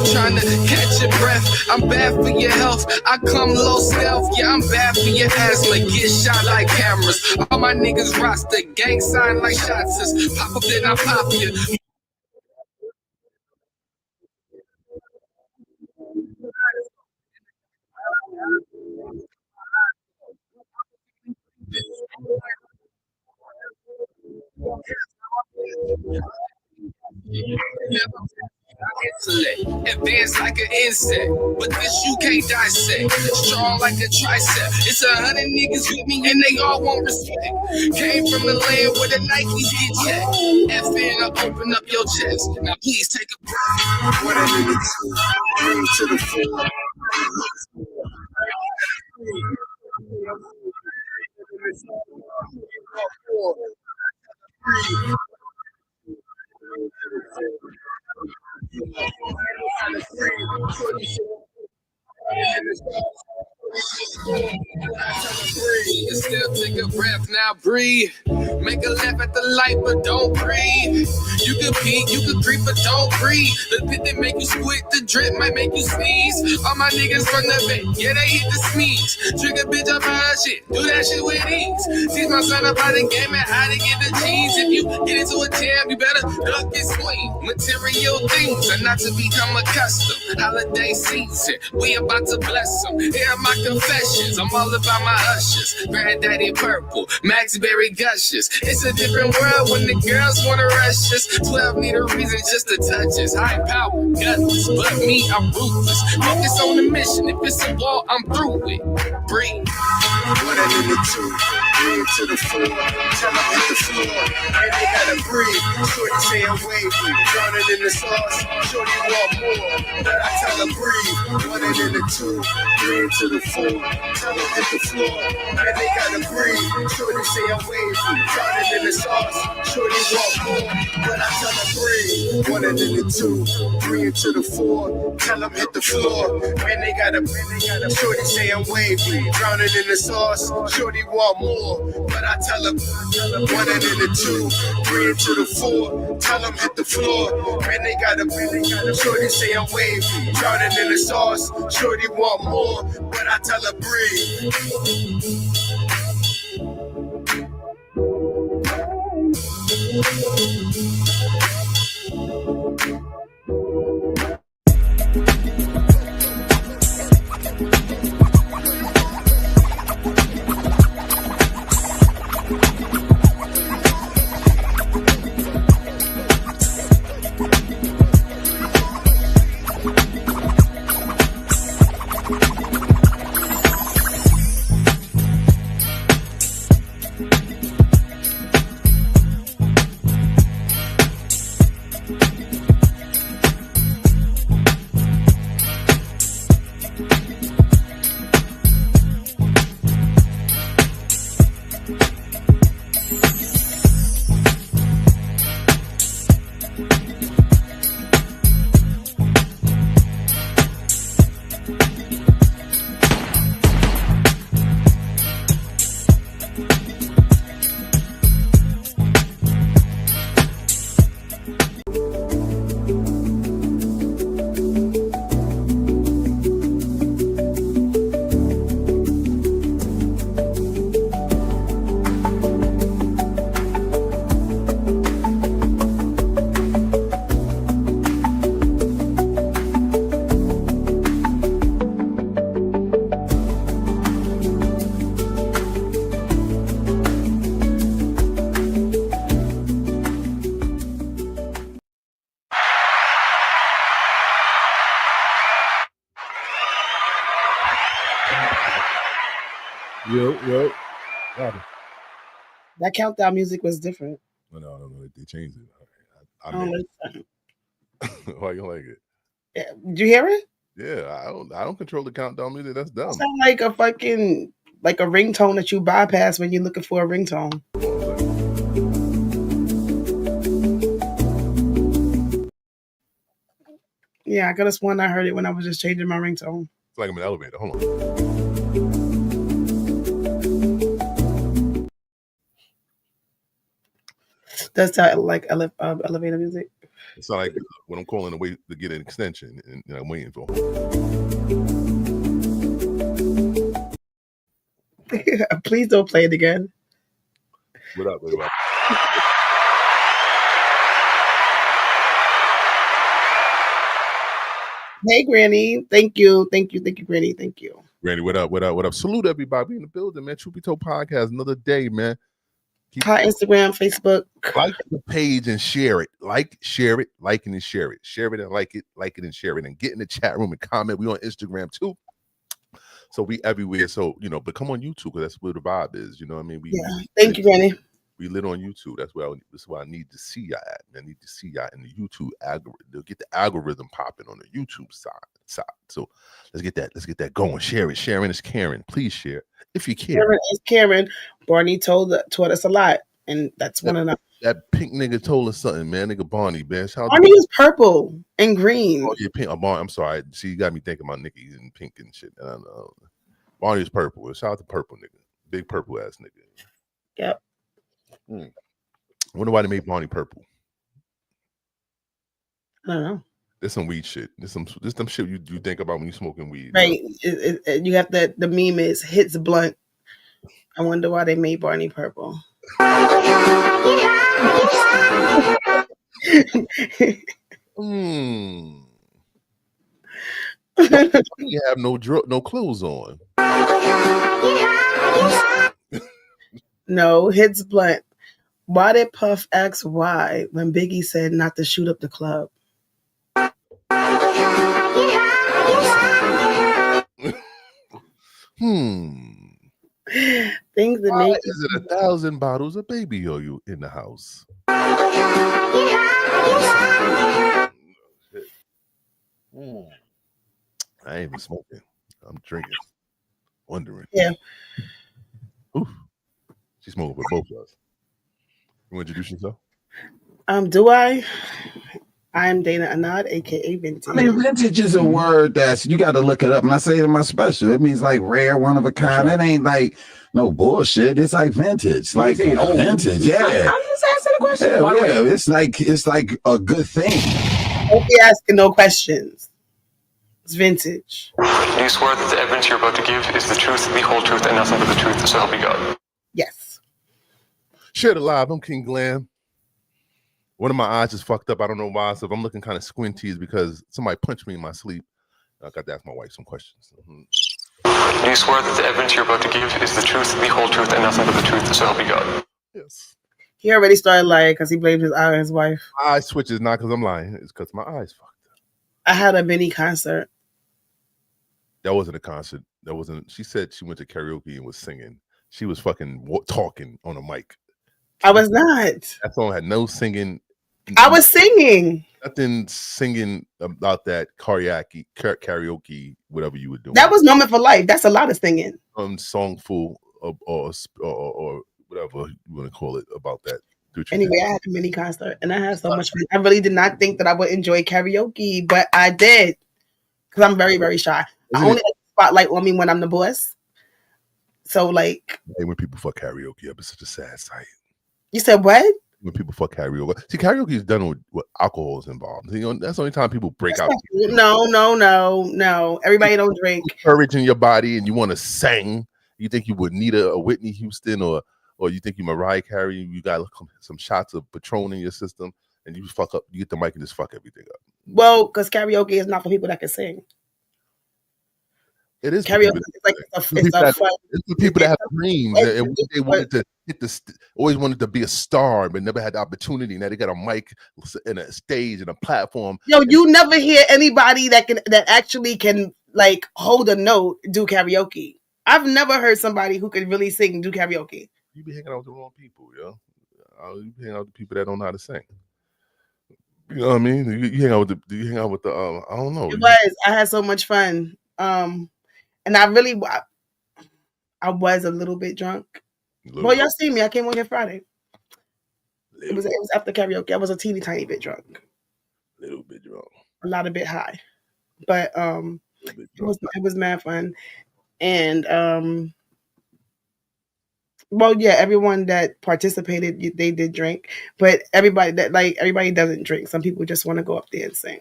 I'm trying to catch your breath. I'm bad for your health. I come low stealth. Yeah, I'm bad for your asthma. Get shot like cameras. All my niggas roster. Gang sign like shots. Pop up, then I pop you. Advanced like an insect, but this you can't dissect. Strong like a tricep. It's 100 niggas with me and they all want respect. Came from the land where the Nikes get checked. FN will open up your chest. Now please take a breath. What a nigga bring to the floor. You can still take a breath, now breathe. Make a laugh at the light, but don't breathe. You can peek, you can creep, but don't breathe. The pit that make you squid, the drip might make you sneeze. All my niggas from the bay, yeah, they hit the sneeze. Trigger bitch up her shit, do that shit with ease. Teach my son about the game and how to get the cheese. If you get into a jam, you better duck and swing. Material things are not to become accustomed. Holiday season, we about to bless them. Here are my confessions, I'm all about my ushers. Granddaddy purple, Max Berry gushes. It's a different world when the girls wanna rush us. 12 need a reason just to touch us. High power, gutless, but me, I'm ruthless. Focus on the mission, if it's a wall, I'm through it. Breathe. What a nigga do, bring to the floor. Tell them hit the floor, and they gotta breathe. Shorty say I'm wavy, drowning in the sauce. Shorty want more, but I tell her breathe. What a nigga do, bring to the floor. Tell them hit the floor, and they gotta breathe. Shorty say I'm wavy, drowning in the sauce. Shorty want more, but I tell her breathe. What a nigga do, bring to the floor. Tell them hit the floor, and they gotta. Shorty say I'm wavy, drowning in the sauce. Shorty want more, but I tell her what a nigga do, bring to the floor. Tell them hit the floor, and they gotta. Shorty say I'm wavy, drowning in the sauce. Shorty want more, but I tell her breathe. Yo. That countdown music was different. Well, no, they changed it. I don't mean, like that. why you don't like it? Yeah. Did you hear it? Yeah, I don't control the countdown music. That's dumb. It sounds like a fucking a ringtone that you bypass when you're looking for a ringtone. Yeah, I could have sworn I heard it when I was just changing my ringtone. It's like I'm in an elevator. Hold on. Does that like elevator music? It's not like when I'm calling to wait to get an extension and I'm waiting for. Please don't play it again. What up? What up? Hey, Granny. Thank you, Granny. Thank you. Granny, what up? What up? What up? Salute everybody in the building, man. Truth Be Told podcast, another day, man. Hi, Instagram, Facebook. Like the page and share it. Like, share it, like it and share it. Share it and like it and share it. And get in the chat room and comment. We on Instagram too. So we everywhere. So, but come on YouTube because that's where the vibe is. You know what I mean? Thank you, Granny. We lit on YouTube. That's where I need to see y'all at. I need to see y'all in the YouTube algorithm. They'll get the algorithm popping on the YouTube side. So let's get that going. Share it. Sharing is caring. Please share if you care. Sharing is caring. Barney taught us a lot, and that's one of them. That pink nigga told us something, man. Nigga Barney, man. Barney is purple and green. Oh, yeah, pink. I'm sorry. See, you got me thinking about Nikki and pink and shit. I don't know. Barney is purple. Shout out to purple nigga. Big purple ass nigga. Yep. Wonder why they made Barney purple. I don't know. There's some weed shit. There's some shit you think about when you smoking weed. Right. You have the meme is hits blunt. I wonder why they made Barney purple. You have no clothes on. No, hits blunt. Why did Puff ask why when Biggie said not to shoot up the club? Things that make is it 1,000 bottles of baby oil in the house? I ain't even smoking. I'm drinking. Wondering. Yeah. Oof. She's smoking with both of us. You want to introduce yourself? Do I? I'm Dana Anad, aka Vintage. I mean, vintage is a word that's you got to look it up. And I say it in my special. It means like rare, one of a kind. It ain't like no bullshit. It's like vintage, like vintage. Yeah. I'm just asking a question. Yeah. It's like a good thing. Don't be asking no questions. It's vintage. Do you swear that the evidence you're about to give is the truth, the whole truth, and nothing but the truth, so help me God? Yes. Share it live. I'm King Glam. One of my eyes is fucked up. I don't know why. So if I'm looking kind of squinty, it's because somebody punched me in my sleep. I got to ask my wife some questions. Do you swear that the evidence you're about to give is the truth, the whole truth, and nothing but the truth, so help me God? Yes. He already started lying because he blamed his eye on his wife. Eye switches not because I'm lying. It's because my eyes fucked up. I had a mini concert. That wasn't a concert. That wasn't. She said she went to karaoke and was singing. She was fucking talking on a mic. I was not. That song had no singing. I was singing. Nothing singing about that karaoke, whatever you were doing. That was Moment for Life. That's a lot of singing. Songful or whatever you want to call it about that. Anyway, I had a mini concert and I had so much fun. I really did not think that I would enjoy karaoke, but I did because I'm very, very shy. I only have the spotlight on me when I'm the boss. So, like, hey, when people fuck karaoke up, it's such a sad sight. You said what? When people fuck karaoke. See, karaoke is done with alcohol is involved. That's the only time people break out. No. Everybody don't drink. Courage in your body and you want to sing. You think you would need a Whitney Houston or you think you Mariah Carey. You got some shots of Patron in your system and you fuck up. You get the mic and just fuck everything up. Well, because karaoke is not for people that can sing. It is karaoke. It's for people that have dreams and they wanted to always wanted to be a star, but never had the opportunity. Now they got a mic and a stage and a platform. Yo, you never hear anybody that actually can like hold a note do karaoke. I've never heard somebody who could really sing do karaoke. You be hanging out with the wrong people, yo. You be hanging out with the people that don't know how to sing. You know what I mean? You hang out with the I don't know. I had so much fun. And I was a little bit drunk. Well, y'all see me. I came on here Friday. It was after karaoke. I was a teeny tiny bit drunk. Little bit drunk. A lot of bit high. But it was mad fun. And Well, yeah, everyone that participated, they did drink, but everybody doesn't drink. Some people just want to go up there and sing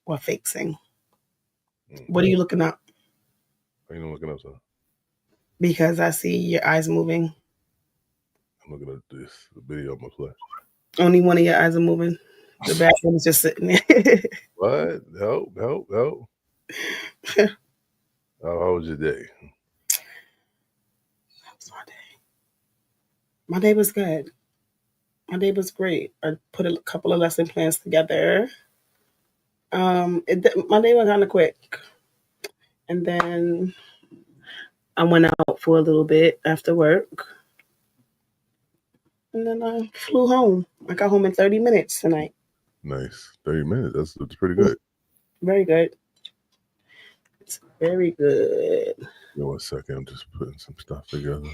or fake sing. What are you looking up? Are you looking up something? Because I see your eyes moving. I'm looking at this video of my flesh. Only one of your eyes are moving. The back one is just sitting there. What? Help. How was your day? That was my day. My day was good. My day was great. I put a couple of lesson plans together. My day was kind of quick. And then I went out for a little bit after work. And then I flew home. I got home in 30 minutes tonight. Nice. 30 minutes. That's pretty good. Very good. It's very good. Give me 1 second. I'm just putting some stuff together.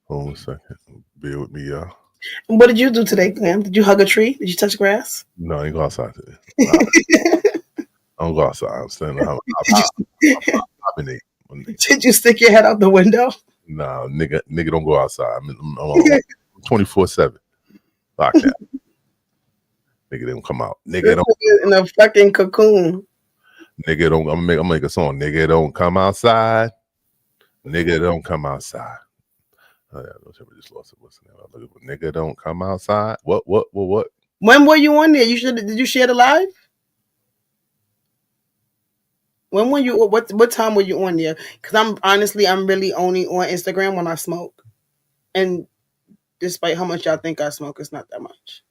Hold on a second. Bear with me, y'all. And what did you do today, Clem? Did you hug a tree? Did you touch grass? No, I ain't go outside today. I don't go outside. I'm standing out. Did you stick your head out the window? Nah, nigga don't go outside. I'm 24/7. Lockdown. Nigga don't come out. Nigga don't in a fucking cocoon. Nigga don't. I'm gonna make a song. Nigga don't come outside. Nigga don't come outside. Oh, yeah, I just lost it. What's the name? Nigga don't come outside. What? When were you on there? Did you share the live? When were you? What time were you on there? Because I'm really only on Instagram when I smoke, and despite how much y'all think I smoke, it's not that much.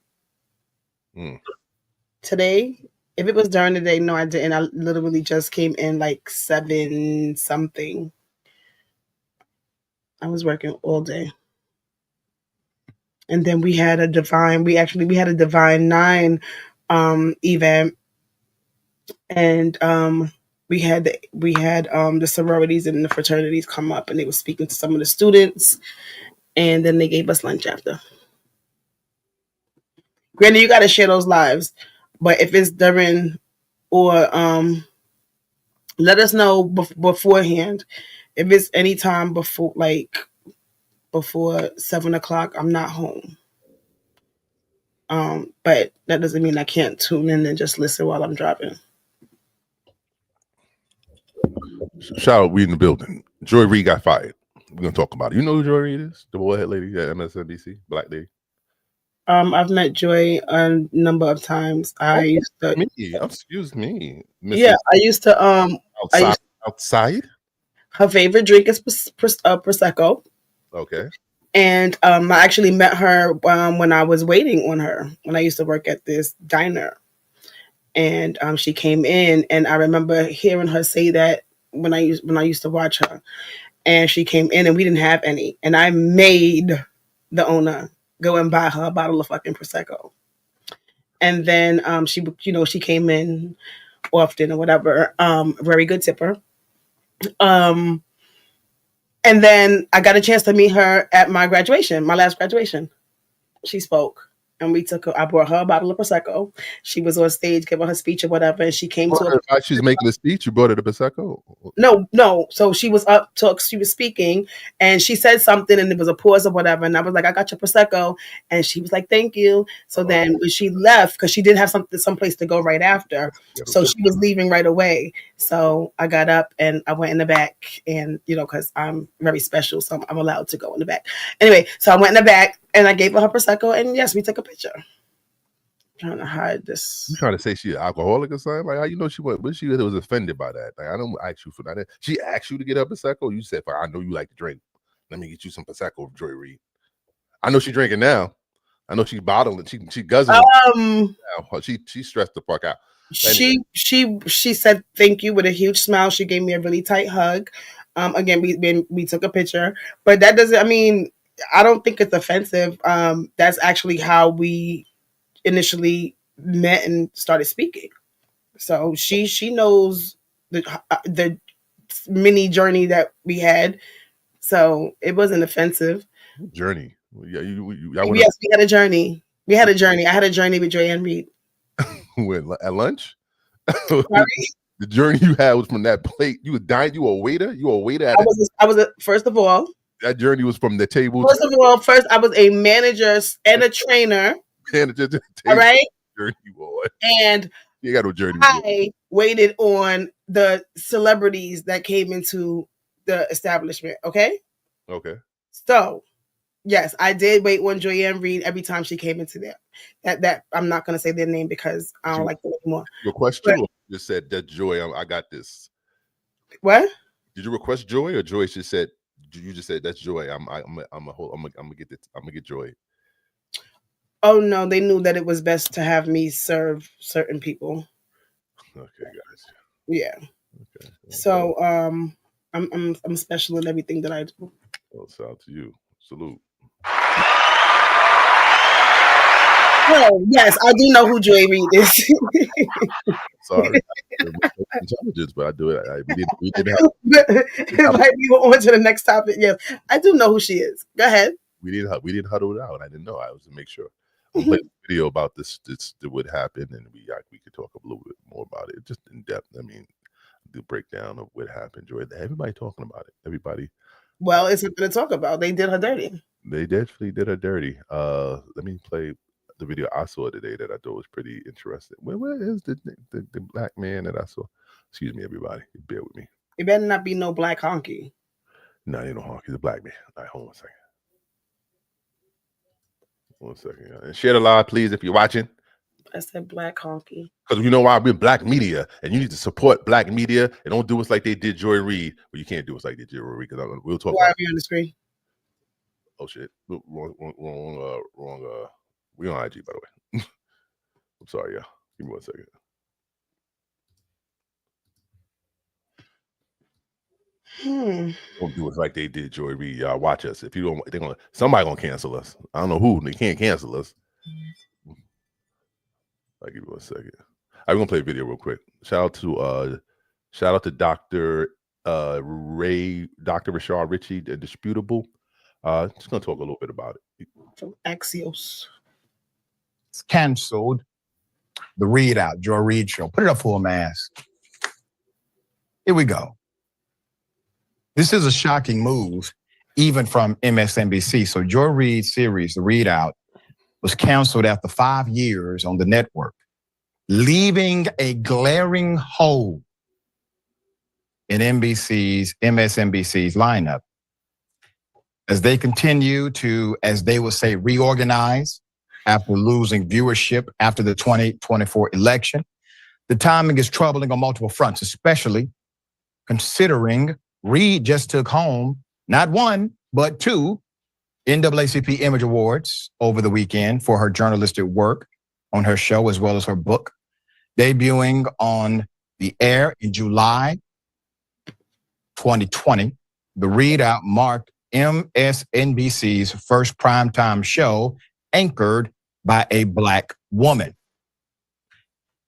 Today, if it was during the day, no, I didn't. I literally just came in like 7 something. I was working all day. And then we had a Divine 9 event. And we had the sororities and the fraternities come up, and they were speaking to some of the students, and then they gave us lunch after. Granted, you got to share those lives, but if it's during or let us know beforehand. If it's any time before 7 o'clock, I'm not home. But that doesn't mean I can't tune in and just listen while I'm driving. Shout out, we in the building. JOYREID got fired. We're gonna talk about it. You know who JOYREID is? The boyhead lady at MSNBC, black lady. I've met Joy a number of times. Excuse me. Yeah, I used to outside. Her favorite drink is Prosecco. Okay. And I actually met her when I was waiting on her when I used to work at this diner. And she came in, and I remember hearing her say that when I used to watch her. And she came in, and we didn't have any. And I made the owner go and buy her a bottle of fucking Prosecco. And then she came in often or whatever. Very good tipper. And then I got a chance to meet her at my last graduation. She spoke, and I brought her a bottle of Prosecco. She was on stage giving her speech or whatever, and she came she was making a speech. You brought her to Prosecco? No. So she was she was speaking, and she said something, and there was a pause or whatever, and I was like, I got your Prosecco, and she was like, thank you. So then when she left, because she didn't have someplace to go right after, so she was leaving right away. So I got up and I went in the back, and because I'm very special, so I'm allowed to go in the back. Anyway, so I went in the back and I gave her Prosecco, and yes, we took a picture. Trying to hide this. You trying to say she's an alcoholic or something? Like, how you know she was offended by that? Like, I don't ask you for that. She asked you to get her Prosecco. You said, I know you like to drink. Let me get you some Prosecco, JOYREID. I know she's drinking now. I know she's bottling. She guzzling. She stressed the fuck out. Anyway. She said thank you with a huge smile. She gave me a really tight hug. Again, we took a picture, but that doesn't. I mean, I don't think it's offensive. That's actually how we initially met and started speaking. So she knows the mini journey that we had. So it wasn't offensive. Journey. Yeah, yes, we had a journey. I had a journey with Joy and Reid. At lunch? Sorry? The journey you had was from that plate. You were dying. You were a waiter. At I was first of all, that journey was from the table. First of all, I was a manager and a trainer. Manager to the table. All right. Journey boy. And you got no journey. I waited on the celebrities that came into the establishment. Okay. Okay. So, yes, I did wait on Reid every time she came into there. That I'm not going to say their name because I don't like them anymore. Request Joy? Just said that Joy. I got this. What? Did you request Joy, or Joy just said? You just said that's Joy. I'm gonna get this. I'm gonna get Joy. Oh no, they knew that it was best to have me serve certain people. Okay, guys. Yeah. Okay. So I'm special in everything that I do. Well, shout out to you. Salute. Oh yes, I do know who JOYREID is. Sorry, intelligence, but I do it. We did have. Like we go on to the next topic. Yes, I do know who she is. Go ahead. We didn't huddle it out. I didn't know. I was to make sure. I'll play a video about this would happen, and we could talk a little bit more about it, just in depth. I mean, the breakdown of what happened. Joy, everybody talking about it. Everybody. Well, it's something to talk about. They did her dirty. They definitely did her dirty. Let me play the video I saw today that I thought was pretty interesting. Where is the black man that I saw? Excuse me, everybody. Bear with me. It better not be no black honky. No, ain't no honky. He's a black man. All right, hold on a second. 1 second. And share the live, please, if you're watching. I said black honky. Because you know why? We're black media, and you need to support black media, and don't do us like they did JOYREID. Well, you can't do us like they did JOYREID, because we'll talk about it on the screen. Oh, shit. Wrong. We on IG, by the way. I'm sorry, y'all. Give me 1 second. Don't do us like they did JOYREID. Y'all watch us. If you don't, somebody gonna cancel us. I don't know who. They can't cancel us. I'll give you 1 second. I'm gonna play a video real quick. Shout out to Dr. Reid, Dr. Rashard Ritchie, Indisputable. Just gonna talk a little bit about it. From Axios. It's canceled. The Reid out, JOYREID show. Put it up for a mask. Here we go. This is a shocking move, even from MSNBC. So JOYREID series, The Reid Out, was canceled after 5 years on the network, leaving a glaring hole in MSNBC's lineup as they continue to, as they would say, reorganize after losing viewership after the 2024 election. The timing is troubling on multiple fronts, especially considering Reid just took home not one, but 2 NAACP Image Awards over the weekend for her journalistic work on her show, as well as her book, debuting on the air in July 2020. The Reid Out marked MSNBC's first primetime show anchored by a black woman.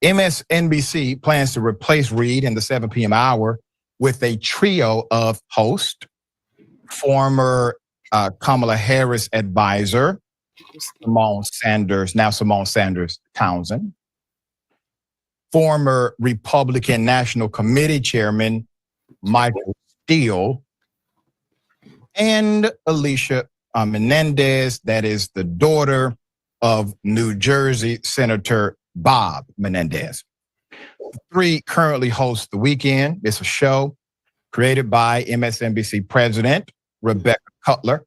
MSNBC plans to replace Reid in the 7 p.m. hour with a trio of hosts, former Kamala Harris advisor, Simone Sanders Townsend, former Republican National Committee Chairman Michael Steele, and Alicia Menendez, that is the daughter of New Jersey Senator Bob Menendez. The 3 currently host The Weekend. It's a show created by MSNBC president Rebecca Cutler.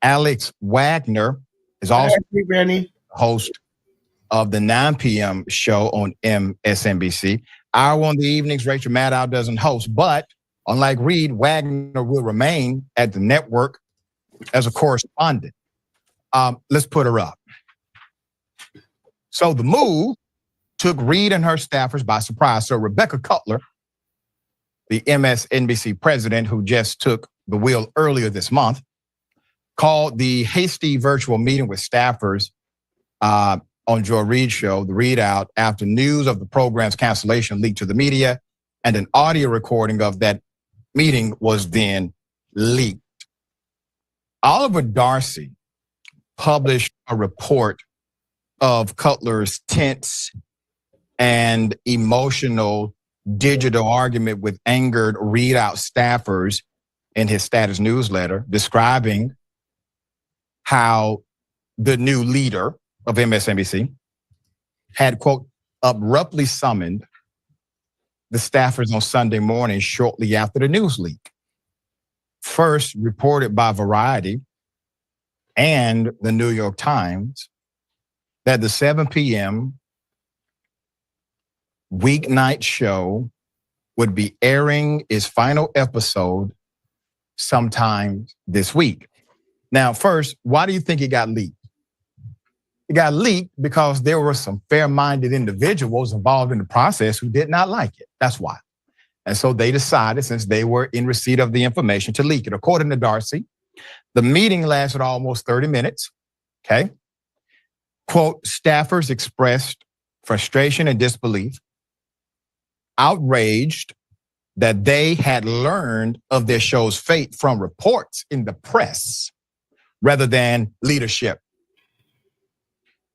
Alex Wagner is also host of the 9 p.m. show on MSNBC. Hour on the evenings, Rachel Maddow doesn't host, but unlike Reid, Wagner will remain at the network as a correspondent. Let's put her up. So the move took Reid and her staffers by surprise. So Rebecca Cutler, the MSNBC president who just took the wheel earlier this month, called the hasty virtual meeting with staffers on JOYREID show, The Reid Out, after news of the program's cancellation leaked to the media, and an audio recording of that meeting was then leaked. Oliver Darcy published a report of Cutler's tense and emotional digital argument with angered Reid Out staffers in his status newsletter describing how the new leader of MSNBC had, quote, abruptly summoned the staffers on Sunday morning shortly after the news leak. First reported by Variety and the New York Times that the 7 p.m. weeknight show would be airing its final episode sometime this week. Now, first, why do you think it got leaked? It got leaked because there were some fair-minded individuals involved in the process who did not like it. That's why. And so they decided, since they were in receipt of the information, to leak it. According to Darcy, the meeting lasted almost 30 minutes, okay? Quote, staffers expressed frustration and disbelief, outraged that they had learned of their show's fate from reports in the press rather than leadership.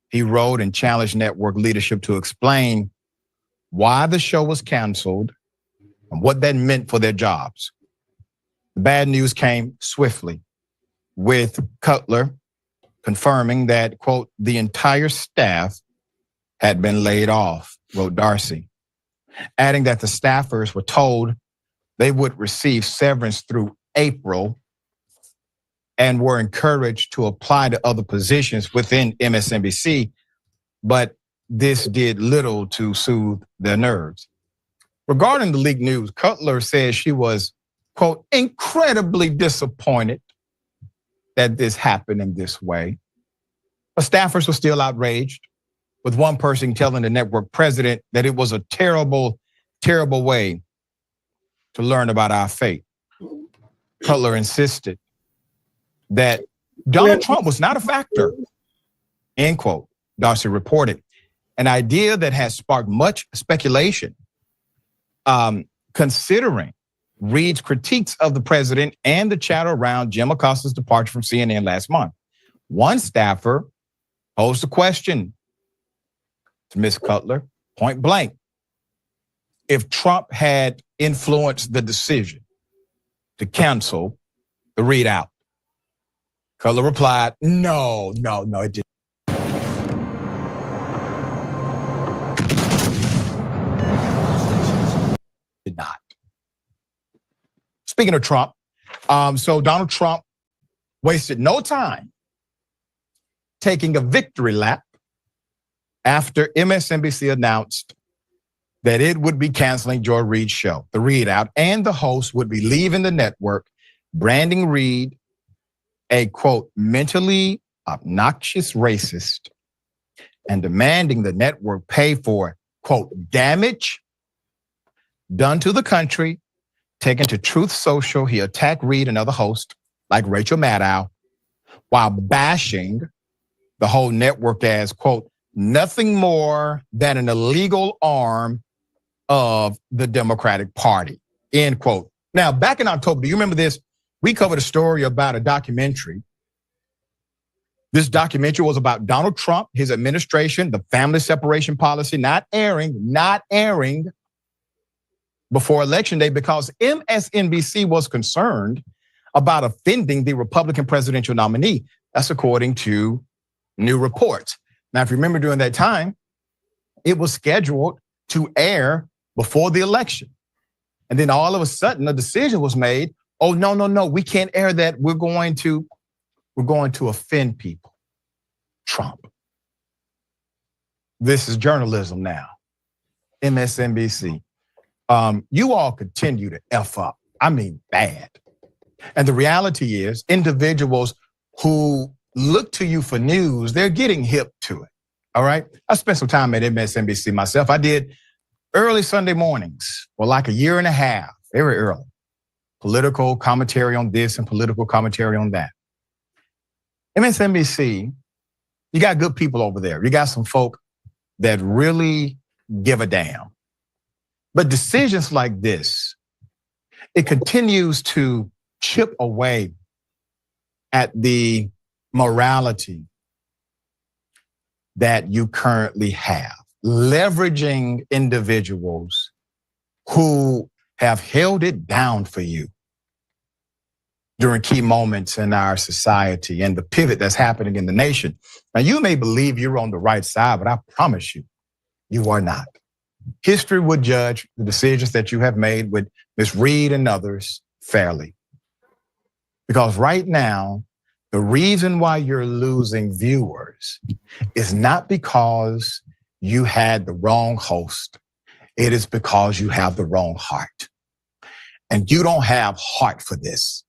He wrote and challenged network leadership to explain why the show was canceled and what that meant for their jobs. The bad news came swiftly, with Cutler confirming that, quote, the entire staff had been laid off, wrote Darcy, adding that the staffers were told they would receive severance through April and were encouraged to apply to other positions within MSNBC, but this did little to soothe their nerves. Regarding the leaked news, Cutler says she was, quote, incredibly disappointed that this happened in this way. But staffers were still outraged, with one person telling the network president that it was a terrible, terrible way to learn about our fate. Cutler insisted that Donald Trump was not a factor, end quote, Darcy reported. An idea that has sparked much speculation, considering Reid's critiques of the president and the chatter around Jim Acosta's departure from CNN last month. One staffer posed a question to Ms. Cutler, point blank. If Trump had influenced the decision to cancel the Reid out, Cutler replied, no, it didn't. Did not. Speaking of Trump, so Donald Trump wasted no time taking a victory lap after MSNBC announced that it would be canceling JOYREID's show, The Reid Out, and the host would be leaving the network, branding Reid a, quote, mentally obnoxious racist and demanding the network pay for, quote, damage done to the country. Taken to Truth Social, he attacked Reid and other hosts like Rachel Maddow while bashing the whole network as, quote, nothing more than an illegal arm of the Democratic Party, end quote. Now, back in October, do you remember this? We covered a story about a documentary. This documentary was about Donald Trump, his administration, the family separation policy, not airing before Election Day because MSNBC was concerned about offending the Republican presidential nominee. That's according to new reports. Now, if you remember during that time, it was scheduled to air before the election. And then all of a sudden a decision was made. Oh, no, we can't air that. We're going to offend people. Trump. This is journalism now. MSNBC. You all continue to F up. I mean, bad. And the reality is individuals who look to you for news, they're getting hip to it. All right. I spent some time at MSNBC myself. I did early Sunday mornings for like a year and a half, very early. Political commentary on this and political commentary on that. MSNBC, you got good people over there. You got some folk that really give a damn. But decisions like this, it continues to chip away at the morality that you currently have, leveraging individuals who have held it down for you. during key moments in our society and the pivot that's happening in the nation. Now, you may believe you're on the right side, but I promise you, you are not. History would judge the decisions that you have made with Ms. Reid and others fairly. Because right now, the reason why you're losing viewers is not because you had the wrong host. It is because you have the wrong heart. And you don't have heart for this.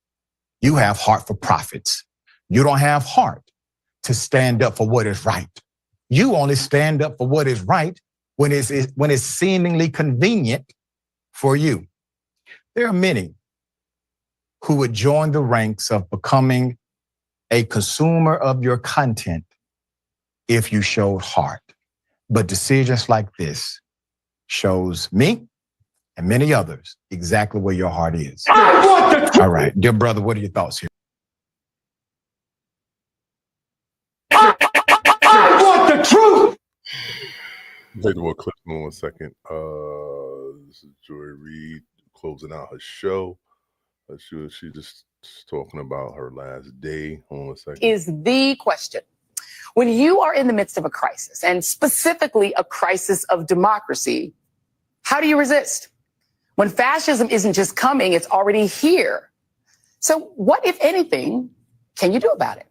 You have heart for profits. You don't have heart to stand up for what is right. You only stand up for what is right when it's seemingly convenient for you. There are many who would join the ranks of becoming a consumer of your content if you showed heart. But decisions like this shows me and many others exactly where your heart is. All right, dear brother, what are your thoughts here? I want the truth. Take the more clip in 1 second. This is JOYREID closing out her show. She just talking about her last day. Hold on 1 second. Is the question. When you are in the midst of a crisis, and specifically a crisis of democracy, how do you resist? When fascism isn't just coming, it's already here. So what, if anything, can you do about it?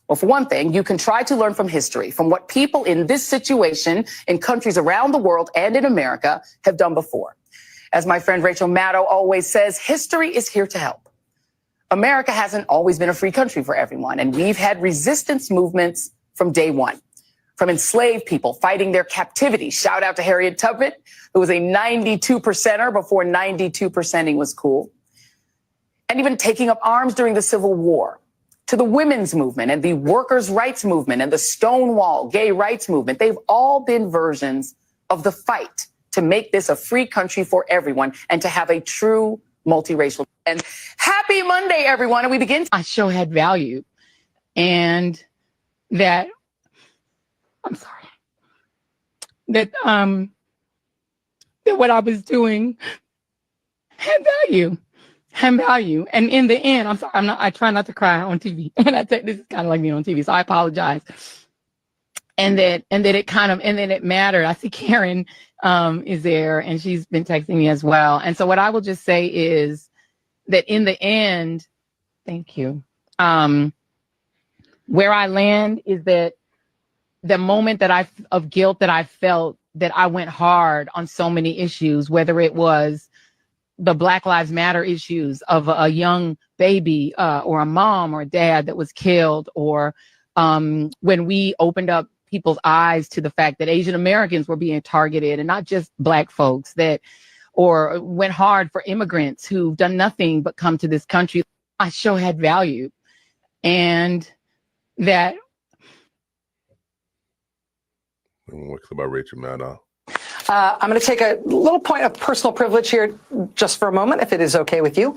Well, for one thing, you can try to learn from history, from what people in this situation in countries around the world and in America have done before. As my friend Rachel Maddow always says, history is here to help. America hasn't always been a free country for everyone, and we've had resistance movements from day one. From enslaved people fighting their captivity. Shout out to Harriet Tubman, who was a 92%er before 92%ing was cool. And even taking up arms during the Civil War. To the women's movement and the workers' rights movement and the Stonewall gay rights movement. They've all been versions of the fight to make this a free country for everyone and to have a true multiracial. And happy Monday, everyone. And we begin. I show had value, and that, I'm sorry, that what I was doing had value. And in the end, I'm sorry, I try not to cry on TV. And this is kind of like me on TV, so I apologize. And that it mattered. I see Karen is there, and she's been texting me as well. And so what I will just say is that in the end, thank you. Where I land is that the moment of guilt that I felt, that I went hard on so many issues, whether it was the Black Lives Matter issues of a young baby or a mom or a dad that was killed, or when we opened up people's eyes to the fact that Asian Americans were being targeted and not just Black folks, or went hard for immigrants who've done nothing but come to this country. I sure had value. And that. What's about Rachel Maddow? I'm going to take a little point of personal privilege here just for a moment, if it is okay with you.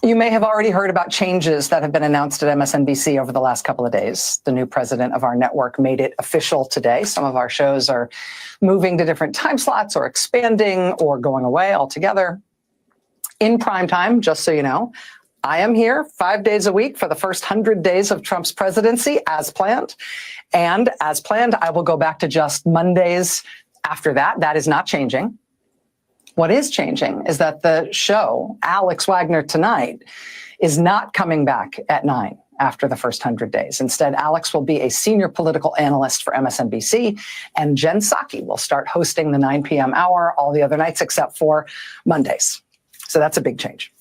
You may have already heard about changes that have been announced at MSNBC over the last couple of days. The new president of our network made it official today. Some of our shows are moving to different time slots or expanding or going away altogether. In prime time, just so you know, I am here 5 days a week for the first 100 days of Trump's presidency as planned. And as planned, I will go back to just Mondays after that. That is not changing. What is changing is that the show, Alex Wagner Tonight, is not coming back at 9 after the first 100 days. Instead, Alex will be a senior political analyst for MSNBC, and Jen Psaki will start hosting the 9 p.m. hour all the other nights except for Mondays. So that's a big change.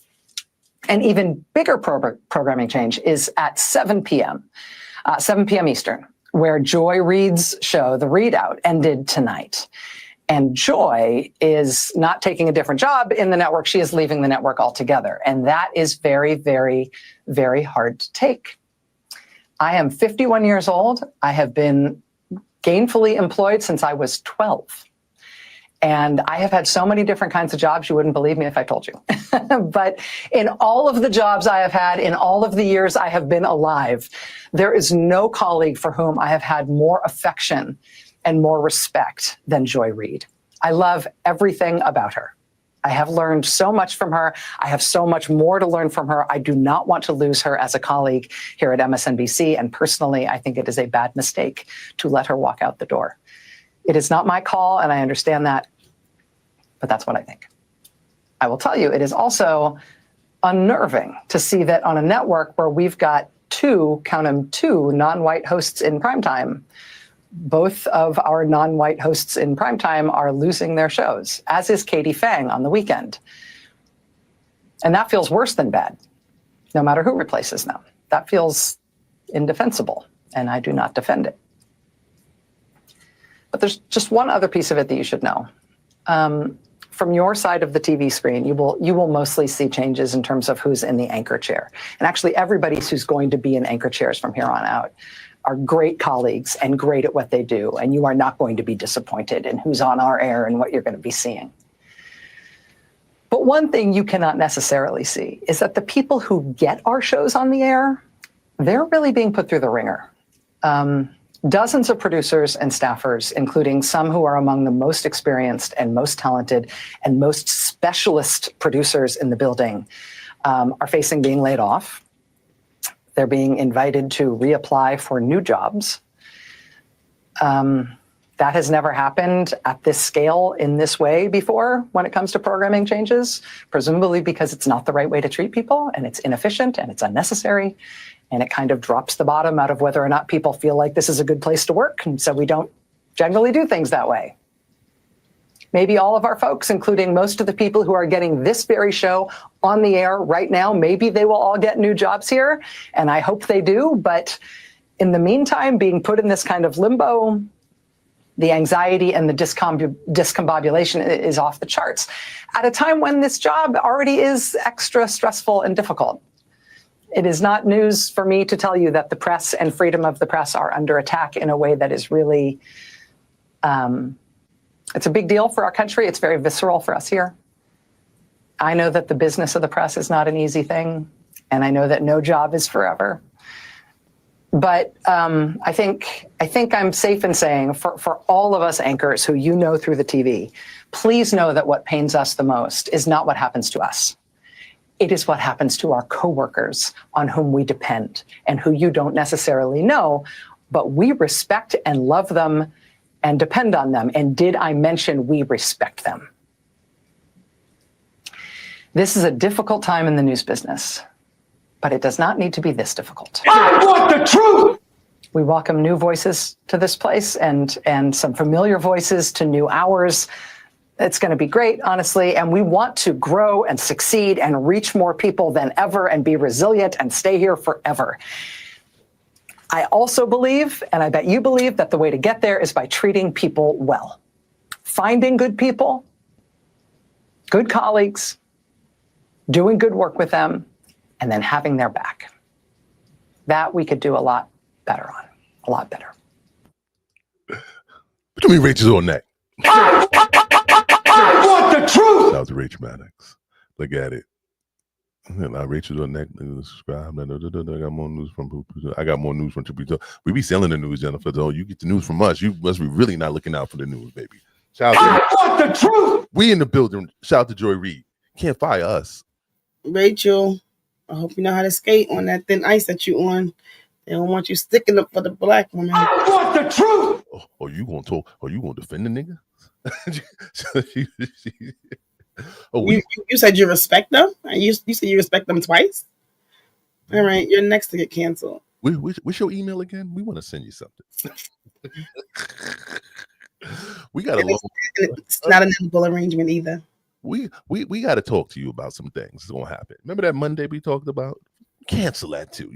An even bigger programming change is at 7 p.m. Eastern, where Joy Reid's show, The Readout, ended tonight. And Joy is not taking a different job in the network. She is leaving the network altogether. And that is very, very, very hard to take. I am 51 years old. I have been gainfully employed since I was 12. And I have had so many different kinds of jobs, you wouldn't believe me if I told you. But in all of the jobs I have had, in all of the years I have been alive, there is no colleague for whom I have had more affection and more respect than Joy Reid. I love everything about her. I have learned so much from her. I have so much more to learn from her. I do not want to lose her as a colleague here at MSNBC. And personally, I think it is a bad mistake to let her walk out the door. It is not my call, and I understand that, but that's what I think. I will tell you, it is also unnerving to see that on a network where we've got two non-white hosts in primetime, both of our non-white hosts in primetime are losing their shows, as is Katie Fang on the weekend. And that feels worse than bad, no matter who replaces them. That feels indefensible, and I do not defend it. But there's just one other piece of it that you should know. From your side of the TV screen, you will mostly see changes in terms of who's in the anchor chair. And actually, everybody who's going to be in anchor chairs from here on out are great colleagues and great at what they do. And you are not going to be disappointed in who's on our air and what you're going to be seeing. But one thing you cannot necessarily see is that the people who get our shows on the air, they're really being put through the ringer. Dozens of producers and staffers, including some who are among the most experienced and most talented and most specialist producers in the building, are facing being laid off. They're being invited to reapply for new jobs. That has never happened at this scale in this way before when it comes to programming changes, presumably because it's not the right way to treat people, and it's inefficient and it's unnecessary, and it kind of drops the bottom out of whether or not people feel like this is a good place to work, and so we don't generally do things that way. Maybe all of our folks, including most of the people who are getting this very show on the air right now, maybe they will all get new jobs here, and I hope they do. But in the meantime, being put in this kind of limbo, the anxiety and the discombobulation is off the charts at a time when this job already is extra stressful and difficult. It is not news for me to tell you that the press and freedom of the press are under attack in a way that is really, it's a big deal for our country. It's very visceral for us here. I know that the business of the press is not an easy thing, and I know that no job is forever. But I think I'm safe in saying for all of us anchors who you know through the TV, please know that what pains us the most is not what happens to us. It is what happens to our coworkers on whom we depend and who you don't necessarily know, but we respect and love them and depend on them. And did I mention we respect them? This is a difficult time in the news business, but it does not need to be this difficult. I want the truth! We welcome new voices to this place and some familiar voices to new hours. It's going to be great, honestly, and we want to grow and succeed and reach more people than ever and be resilient and stay here forever. I also believe, and I bet you believe, that the way to get there is by treating people well. Finding good people, good colleagues, doing good work with them, and then having their back. That we could do a lot better on, a lot better. What do you mean Rachel's on neck? I want the truth! That was Rachel Maddox. Look at it. Now Rachel's on neck. Subscribe. I got more news from. I got more news from. We be selling the news, Jennifer. Though you get the news from us, you must be really not looking out for the news, baby. Shout out to I want the truth! we in the building. Shout out to Joy Reid. Can't fire us. Rachel, I hope you know how to skate on that thin ice that you on. They don't want you sticking up for the black woman. I want the truth! Oh, you gonna talk? Are you gonna defend the nigga? You said you respect them? And you said you respect them twice? All right, you're next to get canceled. What's your email again? We want to send you something. We got a It's not an edible arrangement either. We got to talk to you about some things that's gonna happen. Remember that Monday we talked about? Cancel that too.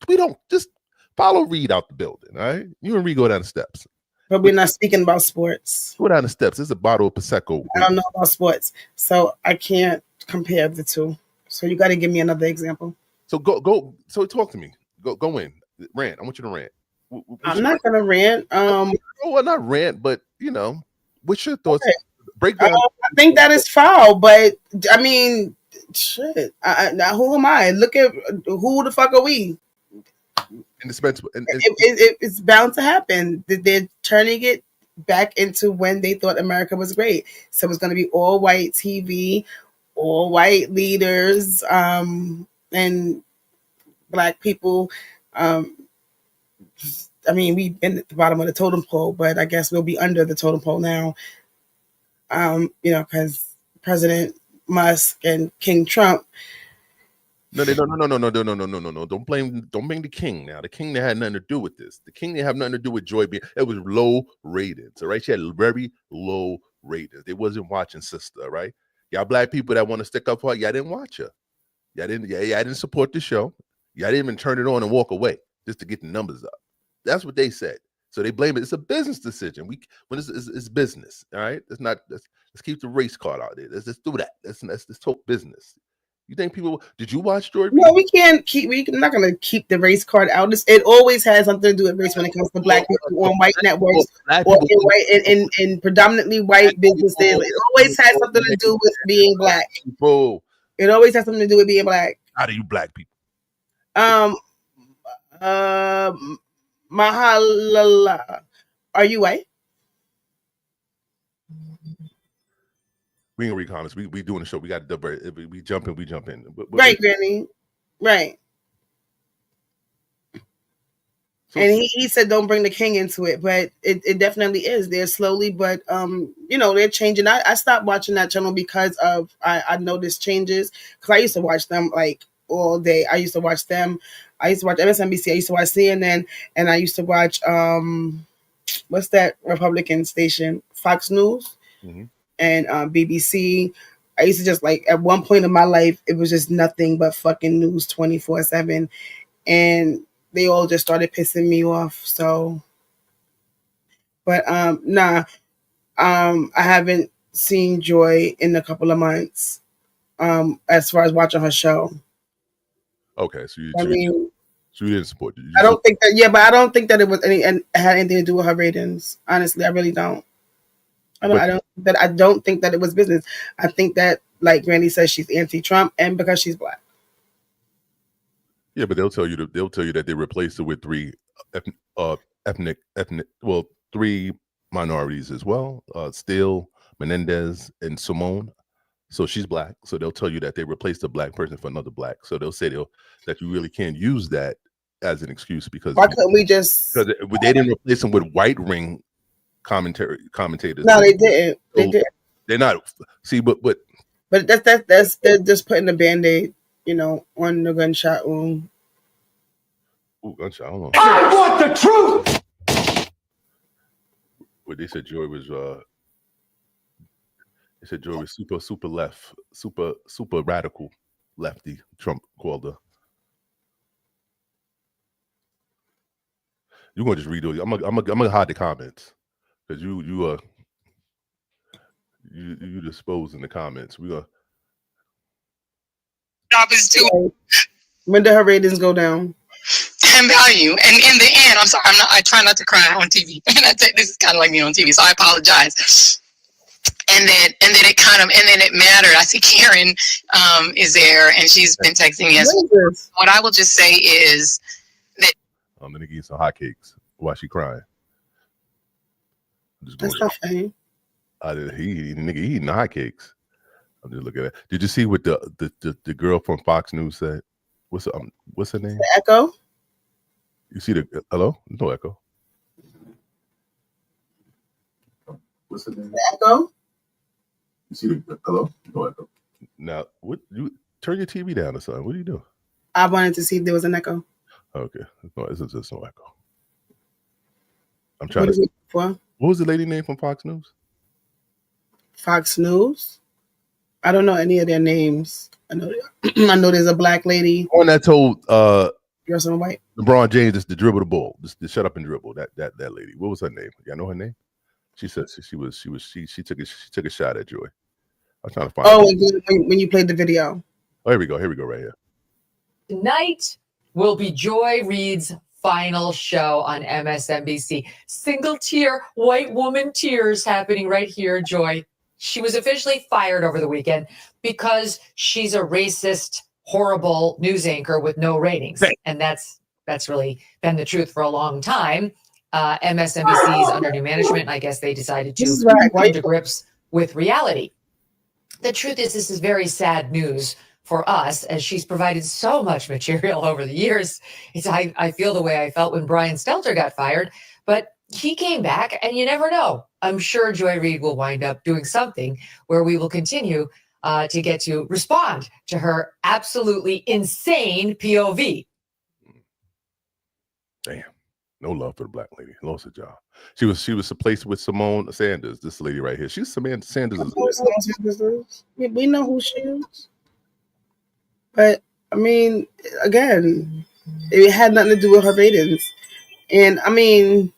We don't just follow Reid out the building. All right, you and Reid go down the steps. But we're not speaking about sports. Go down the steps. There's a bottle of Prosecco. I don't know about sports, so I can't compare the two. So you got to give me another example. So go. So talk to me. Go in. Rant. I want you to rant. I'm not gonna rant. Well, not rant, but what's your thoughts? Okay. Break down. I think that is foul, but I mean, shit. Now who am I? Look at who the fuck are we? Indispensable. It's bound to happen. They're turning it back into when they thought America was great. So it's going to be all white TV, all white leaders, and black people. I mean, we've been at the bottom of the totem pole, but I guess we'll be under the totem pole now. Because President Musk and King Trump. No. Don't blame the king now. The king that had nothing to do with this. The king didn't have nothing to do with Joy being. It was low ratings. All right, she had very low ratings. They wasn't watching sister. Right, y'all black people that want to stick up for her, y'all didn't watch her. Y'all didn't support the show. Y'all didn't even turn it on and walk away just to get the numbers up. That's what they said. So they blame it. It's a business decision. When it's business. All right, let's keep the race card out there. Let's do that. Let's talk business. You think people? Did you watch Joyride? No, we can't keep. We're not going to keep the race card out. It always has something to do with race when it comes to black people on white networks or in predominantly white businesses. It always has something to do with being black. It always has something to do with being black. How do you black people? Mahalala. Are you white? We can read comments. We doing the show. We got to we jump in. Right, Granny. Right. So, and he said, "Don't bring the king into it," but it definitely is. They're slowly, but they're changing. I stopped watching that channel because of I noticed changes because I used to watch them like all day. I used to watch them. I used to watch MSNBC. I used to watch CNN, and I used to watch what's that Republican station? Fox News. Mm-hmm. And BBC. I used to just like at one point in my life, it was just nothing but fucking news 24/7, and they all just started pissing me off. So, but I haven't seen Joy in a couple of months. As far as watching her show. Okay, so you didn't support it. I don't think that. Yeah, but I don't think that it was had anything to do with her ratings. Honestly, I really don't. I don't think that it was business. I think that, like Granny says, she's anti-Trump, and because she's black. Yeah, but they'll tell you that they replaced it with three three minorities as well. Steele, Menendez, and Simone. So she's black. So they'll tell you that they replaced a black person for another black. So they'll say that you really can't use that as an excuse because why couldn't we just? Because they didn't replace them with white ring commentators. No, they didn't. They did. They're not. See, but that's they're just putting a Band-Aid, on the gunshot wound. Ooh, gunshot. Hold on. I want the truth. What they said, Joy was. They said Joy was super left, super radical lefty. Trump called her. You're gonna just read it. I'm gonna hide the comments. Because you dispose in the comments. We gonna job is too. When did her ratings go down? And value. And in the end, I'm sorry, I try not to cry on TV. And this is kind of like me on TV, so I apologize. And then it mattered. I see Karen is there, and she's been texting me. What I will just say is that I'm gonna give you some hotcakes while she crying. That's not funny. He eating the hotcakes. I'm just looking at it. Did you see what the girl from Fox News said? What's her name? The Echo. You see the hello? No echo. What's her name? The Echo. You see the hello? No echo. Now, what you turn your TV down or something? What are you doing? I wanted to see if there was an echo. Okay, no, it's just no echo. I'm trying to. What was the lady name from Fox News? Fox News. I don't know any of their names. I know there's a black lady. One that told dressed in white. LeBron James just to dribble the ball, just to shut up and dribble. That lady. What was her name? Y'all know her name? She said she took a shot at Joy. I'm trying to find. Oh, when you played the video. Oh, here we go right here. Tonight will be Joy Reid's final show on MSNBC. Single tear, white woman tears happening right here, Joy. She was officially fired over the weekend because she's a racist, horrible news anchor with no ratings. Right. And that's really been the truth for a long time. MSNBC is under new management. I guess they decided to This is right. come to grips with reality. The truth is, this is very sad news for us, as she's provided so much material over the years. I feel the way I felt when Brian Stelter got fired, but he came back, and you never know. I'm sure Joy Reid will wind up doing something where we will continue to get to respond to her absolutely insane POV. Damn. No love for the black lady. Lost her job. She was replaced with Simone Sanders. This lady right here. She's Samantha Sanders. We know who she is. But I mean, again, it had nothing to do with her ratings. And I mean,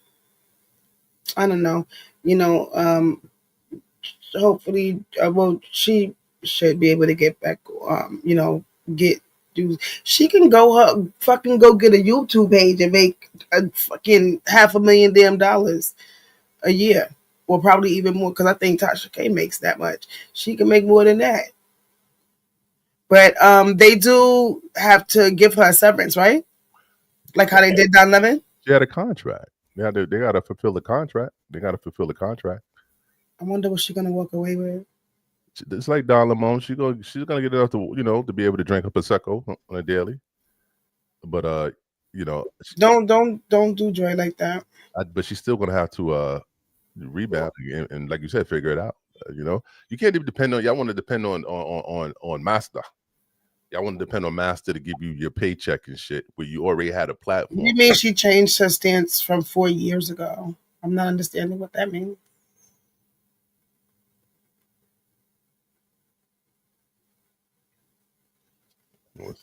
I don't know. You know, hopefully, well, she should be able to get back. You know, she can go fucking go get a YouTube page and make a fucking $500,000 damn a year, or probably even more, because I think Tasha K makes that much. She can make more than that. But they do have to give her a severance, right? Like how they did Don Lemon. She had a contract. They got to fulfill the contract. I wonder what she's gonna walk away with. It's like Don Lemon. She's gonna get enough to, you know, to be able to drink a prosecco on a daily. But you know, don't do Joy like that. But she's still gonna have to rebound and like you said, figure it out. You know, you can't even depend on. Y'all want to depend on Master. Y'all want to depend on Master to give you your paycheck and shit, where you already had a platform. You mean she changed her stance from 4 years ago? I'm not understanding what that means.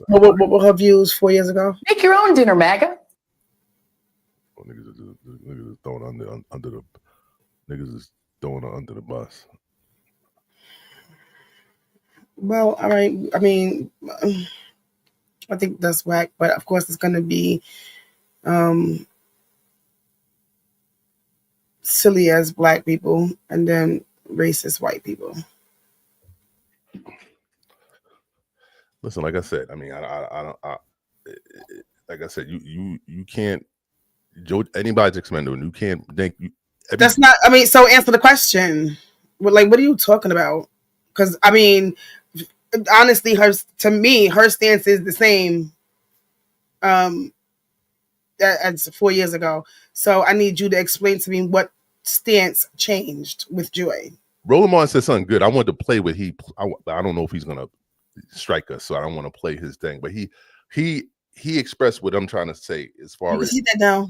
What were her views 4 years ago? Make your own dinner, MAGA. Oh, niggas is throwing under the niggas is throwing her under the bus. Well, all right. I mean, I think that's whack, but of course it's going to be silly as black people and then racist white people. Listen, like I said, I mean, I like I said, you can't. Anybody's expendable. You can't think. That's not. I mean, so answer the question. What are you talking about? Because I mean, honestly, her stance is the same as 4 years ago. So I need you to explain to me what stance changed with Joy. Roland said something good. I wanted to play with I don't know if he's gonna strike us, so I don't want to play his thing. But he expressed what I'm trying to say as far as see that now.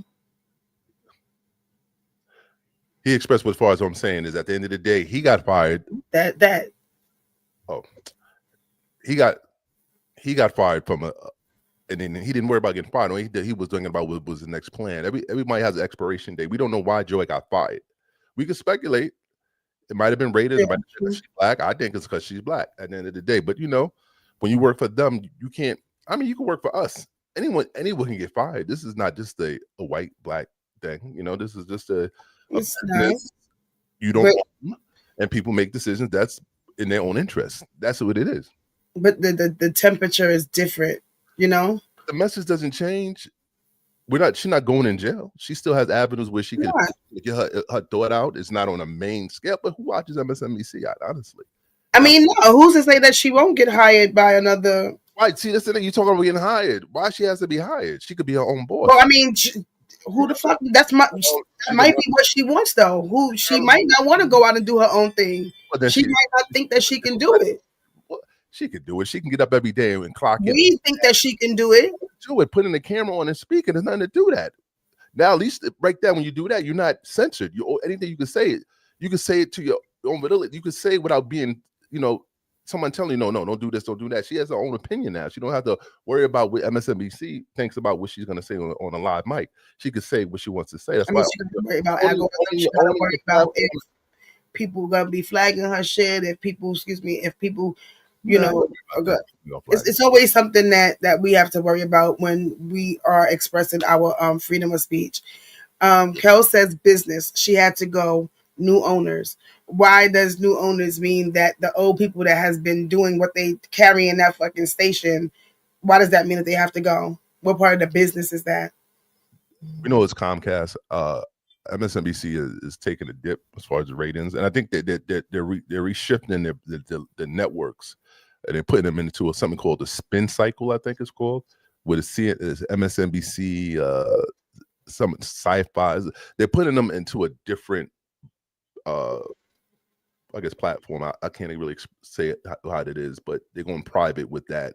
He expressed what, as far as what I'm saying, is at the end of the day, he got fired. He got fired from and then he didn't worry about getting fired. He was thinking about what was the next plan. Everybody has an expiration date. We don't know why Joy got fired. We could speculate. It might have been rated. It might have been she's black. I think it's because she's black at the end of the day. But you know, when you work for them, you can't. I mean, you can work for us. Anyone can get fired. This is not just a white black thing. You know, this is just a business. You don't want them, and people make decisions that's in their own interest. That's what it is. But the temperature is different. You know, the message doesn't change. She's not going in jail. She still has avenues where she can get her thought out. It's not on a main scale, but who watches MSNBC? Honestly, I mean, no, who's to say that she won't get hired by another? Right. See, that's the thing. You talking about getting hired. Why she has to be hired? She could be her own boss. Well, I mean, who the fuck? That might be what she wants, though. She might not want to go out and do her own thing. She might not think that she can do it. She could do it. She can get up every day and clock in. We think that she can do it. Do it. Putting the camera on and speaking. There's nothing to do that. Now, at least right there, when you do that, you're not censored. Anything you can say it. You can say it to your own ability. You can say it without being, someone telling you, no, don't do this, don't do that. She has her own opinion now. She don't have to worry about what MSNBC thinks about what she's going to say on a live mic. She can say what she wants to say. That's why she doesn't worry about algorithm. She doesn't worry about if people going to be flagging her shit. If people, it's always something that we have to worry about when we are expressing our freedom of speech. Kel says business. She had to go. New owners. Why does new owners mean that the old people that has been doing what they carry in that fucking station, why does that mean that they have to go? What part of the business is that? We know it's Comcast. MSNBC is taking a dip as far as the ratings, and I think that they're reshifting the networks, and they're putting them into something called the spin cycle. I think it's called, where it's MSNBC, some sci-fi. They're putting them into a different, I guess, platform. I can't really say it, how it is, but they're going private with that.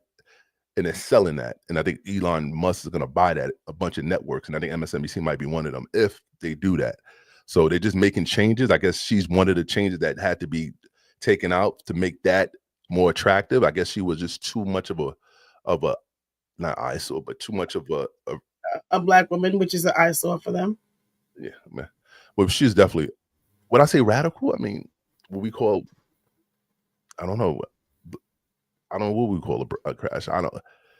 And they're selling that. And I think Elon Musk is going to buy that, a bunch of networks. And I think MSNBC might be one of them if they do that. So they're just making changes. I guess she's one of the changes that had to be taken out to make that more attractive. I guess she was just too much of a not eyesore, but too much of a black woman, which is an eyesore for them. Yeah, man. Well, she's definitely, when I say radical, I mean, what we call, I don't know what we call a crash. I don't.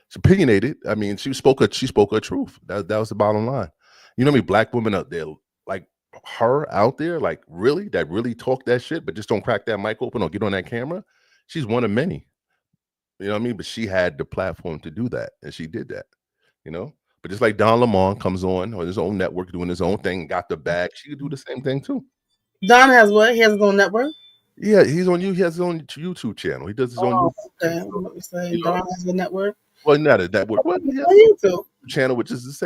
She's opinionated. I mean, she spoke her truth. That was the bottom line. You know how many black women out there like her out there, like really talk that shit, but just don't crack that mic open or get on that camera. She's one of many. You know what I mean? But she had the platform to do that, and she did that. You know. But just like Don Lemon comes on his own network doing his own thing, got the bag, she could do the same thing too. Don has what? He has his own network? Yeah, he has his own YouTube channel. He does his own YouTube. Don has a network. Well, not a network. Well, he has a YouTube channel, which is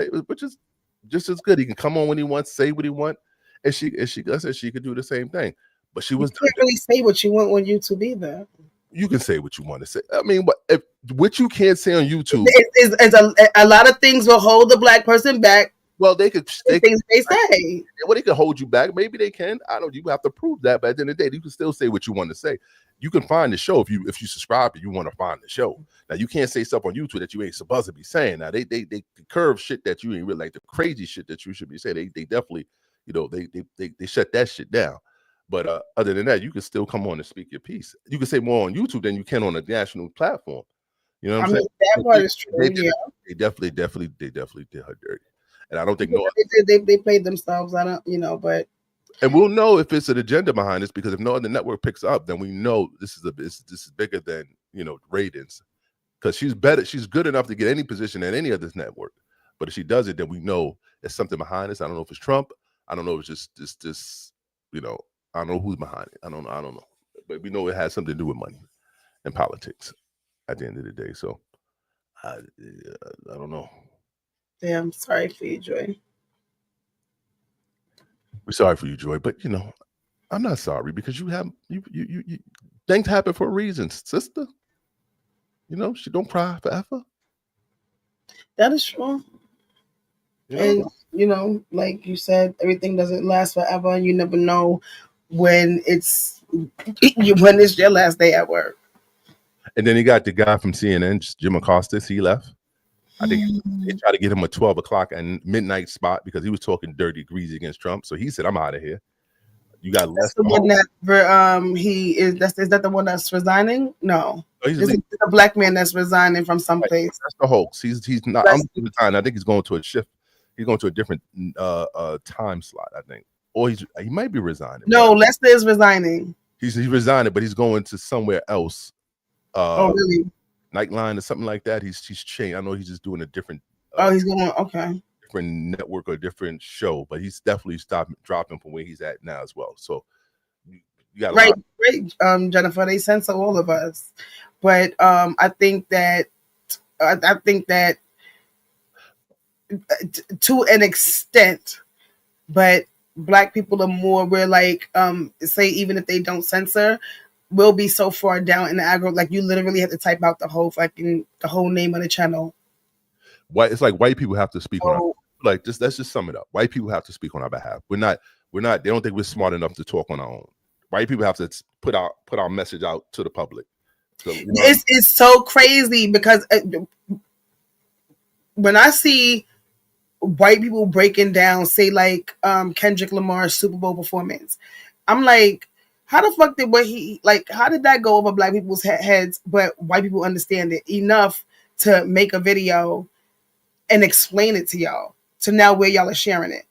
just as good. He can come on when he wants, say what he wants, and she could do the same thing. But she was can't really say what you want on YouTube either. You can say what you want to say. I mean, what you can't say on YouTube is a lot of things will hold the black person back. Well, they could things they say. Well, they can hold you back. Maybe they can. I don't. You have to prove that. But at the end of the day, you can still say what you want to say. You can find the show if you subscribe and you want to find the show. Now you can't say stuff on YouTube that you ain't supposed to be saying. Now they curve shit that you ain't really like, the crazy shit that you should be saying. They definitely, they shut that shit down. But other than that, you can still come on and speak your piece. You can say more on YouTube than you can on a national platform. You know what I'm saying? That part is true. They definitely did her dirty. And I don't think they played themselves. I don't, but and we'll know if it's an agenda behind this, because if no other network picks up, then we know this is bigger than ratings, because she's good enough to get any position at any other network. But if she does it, then we know there's something behind this. I don't know if it's Trump. I don't know if it's just this. I don't know who's behind it. I don't know. But we know it has something to do with money and politics at the end of the day. So I don't know. Yeah, I'm sorry for you, Joy. We're sorry for you, Joy, but I'm not sorry, because you things happen for a reason, sister. She don't cry forever. That is true. Yeah. And like you said, everything doesn't last forever, and you never know when it's your last day at work. And then you got the guy from CNN, Jim Acosta. He left. I think they tried to get him a 12 o'clock and midnight spot because he was talking dirty, greasy against Trump. So he said, "I'm out of here." You got less. The one that is that the one that's resigning? No, it's a black man that's resigning from someplace. Right. That's the hoax. He's not. I think he's going to a shift. He's going to a different time slot, I think, or he might be resigning. No, Lester is resigning. He's resigning, but he's going to somewhere else. Oh, really? Nightline or something like that. He's changed. I know he's just doing a different. He's going different network or different show, but he's definitely dropping from where he's at now as well. So you got right, Jennifer. They censor all of us, but I think that to an extent, but black people are more. We're like say, even if they don't censor, we'll be so far down in the aggro, like you literally have to type out the whole name of the channel. It's like white people have to speak on our, like just let's just sum it up. White people have to speak on our behalf. We're not. They don't think we're smart enough to talk on our own. White people have to put our message out to the public. So, it's so crazy because when I see white people breaking down, say like Kendrick Lamar's Super Bowl performance, I'm like, how the fuck how did that go over black people's heads, but white people understand it enough to make a video and explain it to y'all, to now where y'all are sharing it?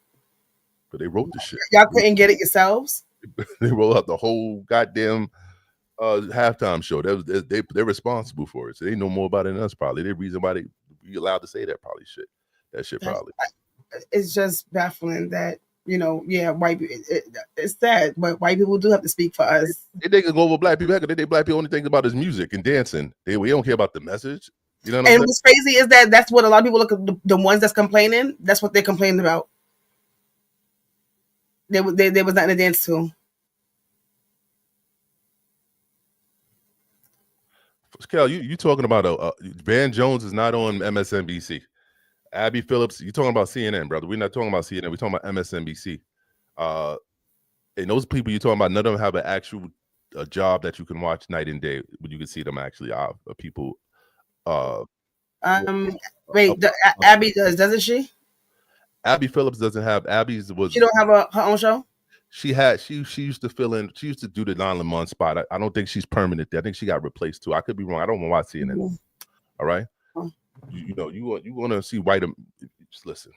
But they wrote the shit. Y'all couldn't get it yourselves? They roll out the whole goddamn halftime show. They're responsible for it. So they know more about it than us, probably. The reason why they allowed to say that probably shit. That shit probably. it's just baffling that, white people, it's sad, but white people do have to speak for us. They can go over black people. They black people only think about is music and dancing. We don't care about the message. You know what I'm saying? What's crazy is that's what a lot of people look at, the ones that's complaining, that's what they're complaining about. There was nothing to dance to. Kel, you talking about Van Jones is not on MSNBC. Abby Phillips, you talking about CNN, brother. We're not talking about CNN. We're talking about MSNBC. And those people you're talking about, none of them have an actual job that you can watch night and day, but you can see them actually people. Abby doesn't she? Abby Phillips doesn't have. She don't have her own show. She used to fill in. She used to do the Don Lemon spot. I don't think she's permanent there. I think she got replaced too. I could be wrong. I don't want to watch CNN. Mm-hmm. All right. You want to see white. Just listen.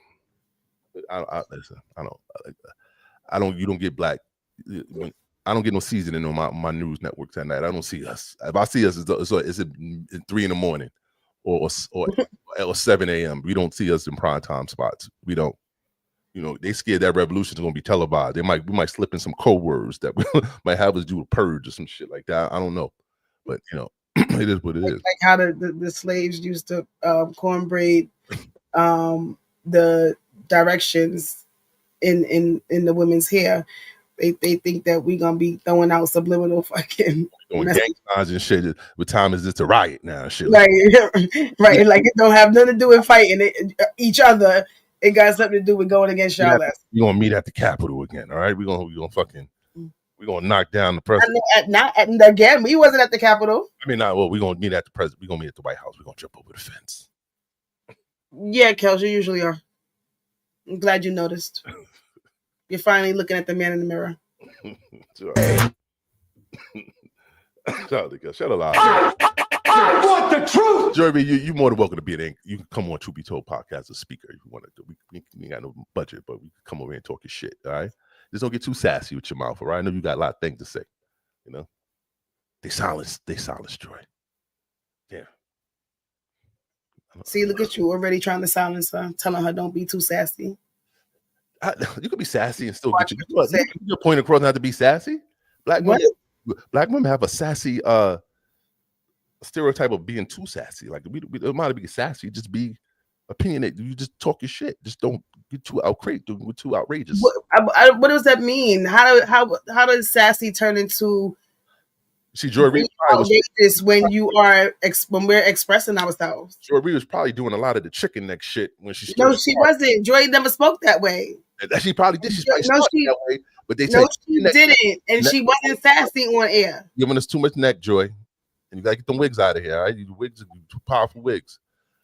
Listen. I don't. You don't get black. I don't get no seasoning on my news networks at night. I don't see us. If I see us, it's at 3 a.m. or 7 a.m. We don't see us in prime time spots. We don't. They scared that revolution is going to be televised. We might slip in some code words that might have us do a purge or some shit like that. I don't know, but it is what it is. Like how the slaves used to cornbraid the directions in the women's hair. They think that we're gonna be throwing out subliminal fucking gang signs and shit. What time is this to riot now? Shit, right? Like it don't have nothing to do with fighting each other. It got something to do with going against y'all. We're gonna meet at the Capitol again. All right, we're gonna knock down the president. Again, we wasn't at the Capitol. I mean, not well. We're gonna meet at the president. We're gonna meet at the White House. We're gonna jump over the fence. Yeah, Kels, you usually are. I'm glad you noticed. You're finally looking at the man in the mirror. Shut a lot. I want the truth. JOYREID, you're more than welcome to be an. You can come on Truth Be Told podcast as a speaker if you want to. We ain't got no budget, but we can come over here and talk your shit. All right, just don't get too sassy with your mouth. All right, I know you got a lot of things to say. They silence Joy. Yeah. See, look at you already trying to silence her, telling her don't be too sassy. You could be sassy and still get your point across. Not to be sassy. Black women have a sassy stereotype of being too sassy. Like we don't mind to be sassy, just be opinionated. You just talk your shit. Just don't get too outrageous. What does that mean? How does sassy turn into? See, JOYREID when we're expressing ourselves. JOYREID was probably doing a lot of the chicken neck shit when she. No, she wasn't. Joy never spoke that way. She probably did. She probably that way, but she didn't, and she wasn't sassy on air. Giving us too much neck, Joy, and you gotta get them wigs out of here. All right, these wigs are too powerful wigs.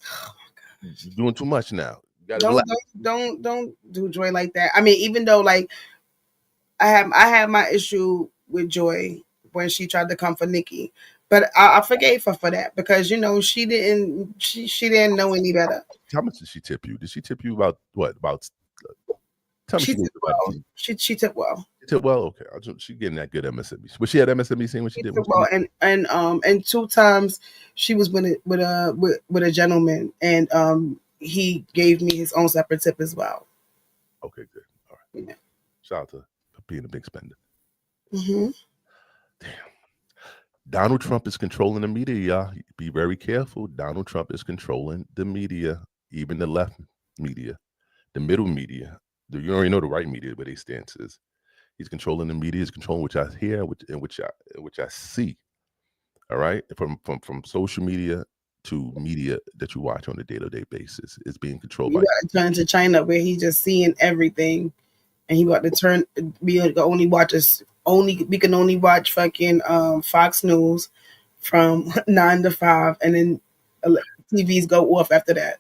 Oh my God, you're doing too much now. You gotta don't do Joy like that. I mean, even though like I have my issue with Joy when she tried to come for Nikki, but I forgave her for that because she didn't know any better. How much did she tip you? Did she tip you about what? Tell me she tipped well. She tipped well. She tipped well. Okay, she getting that good MSNBC. Was she at MSNBC when she did? Well, and 2 times she was with a gentleman, and he gave me his own separate tip as well. Okay, good. All right. Yeah. Shout out to being a big spender. Mm-hmm. Damn. Donald Trump is controlling the media, y'all. Be very careful. Donald Trump is controlling the media, even the left media, the middle media. You already know the right media, where they stance is. He's controlling the media. He's controlling which I hear, which I see. All right, from social media to media that you watch on a day-to-day basis, it's being controlled by. You got to turn to China, where he's just seeing everything, and he got to turn. We can only watch fucking Fox News from 9 to 5, and then TVs go off after that.